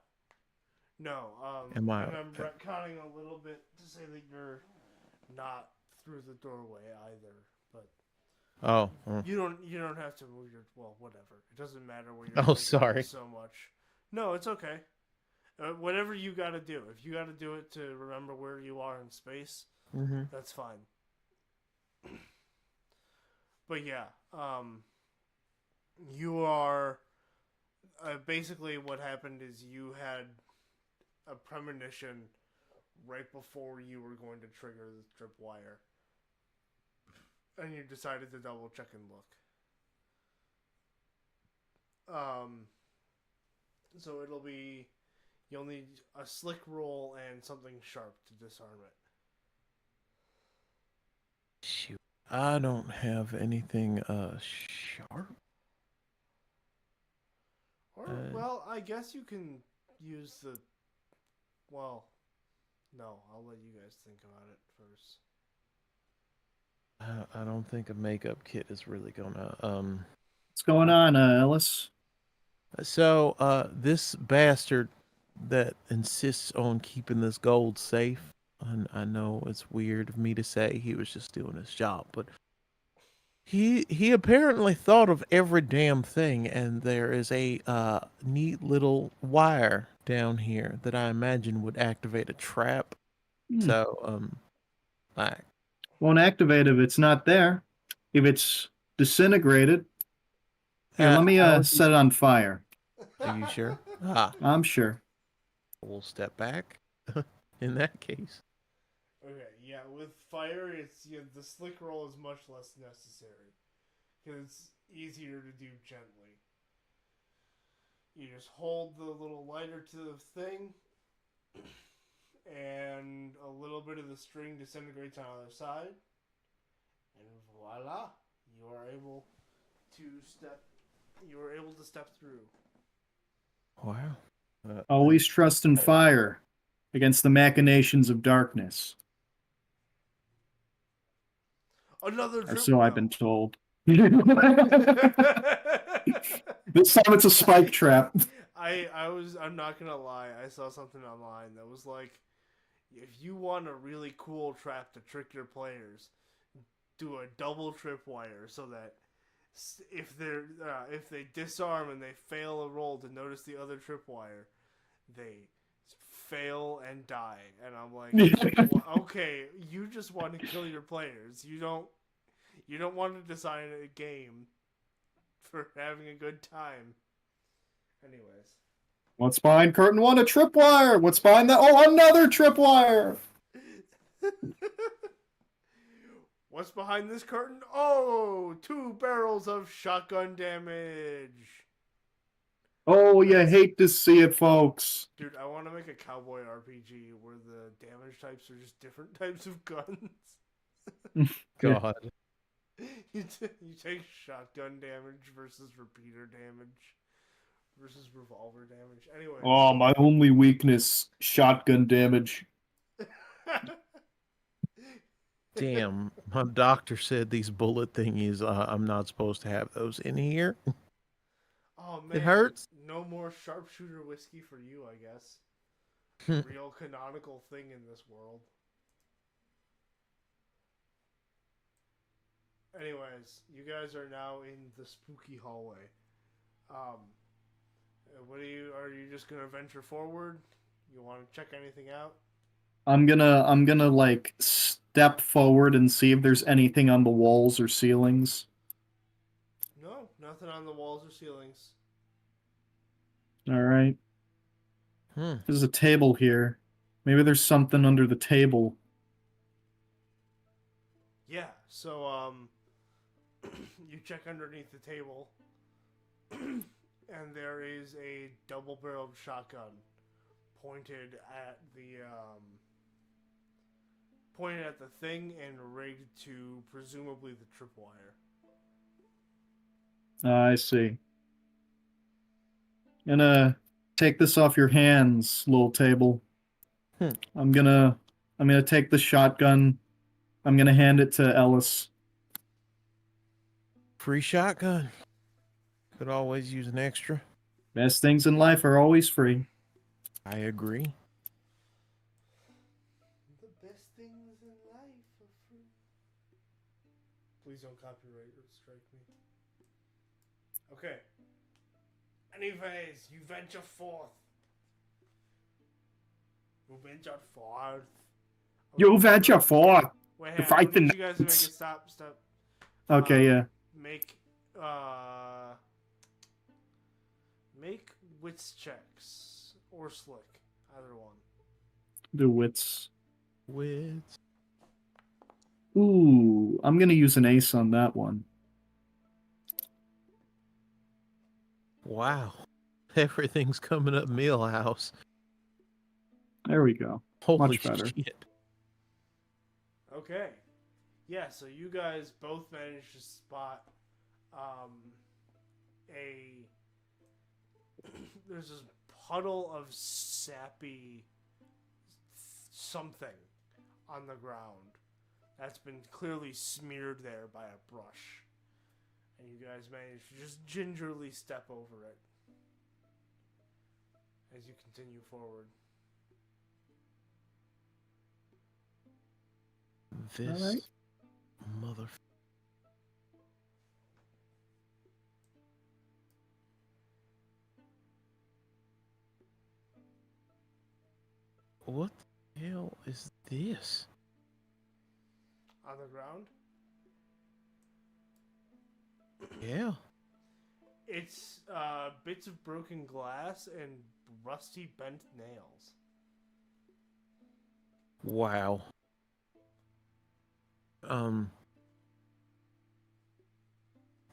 Speaker 2: Am I-
Speaker 1: And I'm retconning a little bit to say that you're not through the doorway either, but
Speaker 2: Oh.
Speaker 1: you don't have to move your, well, whatever. It doesn't matter where you're
Speaker 2: Oh, sorry.
Speaker 1: so much. No, it's okay. Whatever you got to do. If you got to do it to remember where you are in space, that's fine. But yeah, you are basically what happened is you had a premonition right before you were going to trigger the tripwire, and you decided to double check and look. So it'll be, you'll need a slick roll and something sharp to disarm it.
Speaker 2: Shoot. I don't have anything sharp.
Speaker 1: Or, well, I guess you can use the, well, no, I'll let you guys think about it first.
Speaker 2: I don't think a makeup kit is really gonna
Speaker 3: What's going on, Ellis?
Speaker 2: So this bastard that insists on keeping this gold safe, and I know it's weird of me to say, he was just doing his job, but he apparently thought of every damn thing, and there is a neat little wire down here that I imagine would activate a trap. So like,
Speaker 3: Won't activate if it's not there. If it's disintegrated. Here, let me set it on fire.
Speaker 2: Are you sure?
Speaker 3: I'm sure.
Speaker 2: We'll step back in that case.
Speaker 1: Okay, yeah, with fire, it's the slick roll is much less necessary because it's easier to do gently. You just hold the little lighter to the thing, and a little bit of the string disintegrates on the other side, and voila, you are able to step through.
Speaker 2: Wow.
Speaker 3: Always trust in fire against the machinations of darkness.
Speaker 1: Another
Speaker 3: Or
Speaker 1: trip
Speaker 3: so I've
Speaker 1: well.
Speaker 3: been told. This time it's a spike trap.
Speaker 1: I'm not gonna lie, I saw something online that was like, if you want a really cool trap to trick your players, do a double tripwire so that if they disarm and they fail a roll to notice the other tripwire, they fail and die. And I'm like, well, okay, you just want to kill your players. You don't want to design a game for having a good time. Anyways.
Speaker 3: What's behind curtain one? A tripwire. What's behind that? Oh, another tripwire.
Speaker 1: What's behind this curtain? Oh, 2 barrels of shotgun damage.
Speaker 3: Oh, you hate to see it, folks.
Speaker 1: Dude, I want to make a cowboy RPG where the damage types are just different types of guns.
Speaker 2: God.
Speaker 1: You take shotgun damage versus repeater damage versus revolver damage. Anyway.
Speaker 3: Oh, my only weakness, shotgun damage.
Speaker 2: Damn, my doctor said these bullet thingies, I'm not supposed to have those in here.
Speaker 1: Oh, man.
Speaker 2: It hurts.
Speaker 1: No more sharpshooter whiskey for you, I guess. Real canonical thing in this world. Anyways, you guys are now in the spooky hallway. Are you just gonna venture forward? You want to check anything out?
Speaker 3: I'm gonna like step forward and see if there's anything on the walls or ceilings.
Speaker 1: No, nothing on the walls or ceilings.
Speaker 3: All right. There's a table here. Maybe there's something under the table.
Speaker 1: Yeah, so you check underneath the table and there is a double-barreled shotgun pointed at the thing and rigged to presumably the tripwire.
Speaker 3: I see. Gonna take this off your hands, little table. I'm gonna take the shotgun. I'm gonna hand it to Ellis.
Speaker 2: Free shotgun. Could always use an extra.
Speaker 3: Best things in life are always free.
Speaker 2: I agree.
Speaker 1: The best things in life are free. Please don't copyright or strike me. Okay. Anyways, you venture forth. You venture forth.
Speaker 3: You venture forth.
Speaker 1: Wait,
Speaker 3: To
Speaker 1: hang on,
Speaker 3: fight the
Speaker 1: you guys to make it
Speaker 3: knights.
Speaker 1: stop.
Speaker 3: Okay, yeah.
Speaker 1: Make wits checks or slick, either one.
Speaker 3: Do wits.
Speaker 2: Wits.
Speaker 3: Ooh, I'm gonna use an ace on that one.
Speaker 2: Wow. Everything's coming up Millhouse.
Speaker 3: There we go.
Speaker 2: Holy
Speaker 3: Much better.
Speaker 2: shit.
Speaker 1: Okay. Yeah, so you guys both managed to spot there's this puddle of sappy something on the ground that's been clearly smeared there by a brush. And you guys manage to just gingerly step over it as you continue forward.
Speaker 2: This
Speaker 3: All right.
Speaker 2: mother. What the hell is this?
Speaker 1: On the ground?
Speaker 2: Yeah.
Speaker 1: It's bits of broken glass and rusty bent nails.
Speaker 2: Wow.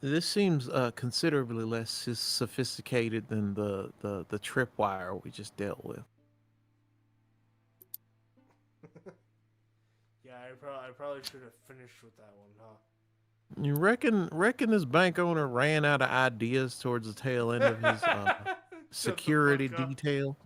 Speaker 2: This seems considerably less sophisticated than the tripwire we just dealt with.
Speaker 1: Yeah, I probably should have finished with that one, huh?
Speaker 2: You reckon this bank owner ran out of ideas towards the tail end of his security
Speaker 1: fuck up.
Speaker 2: detail?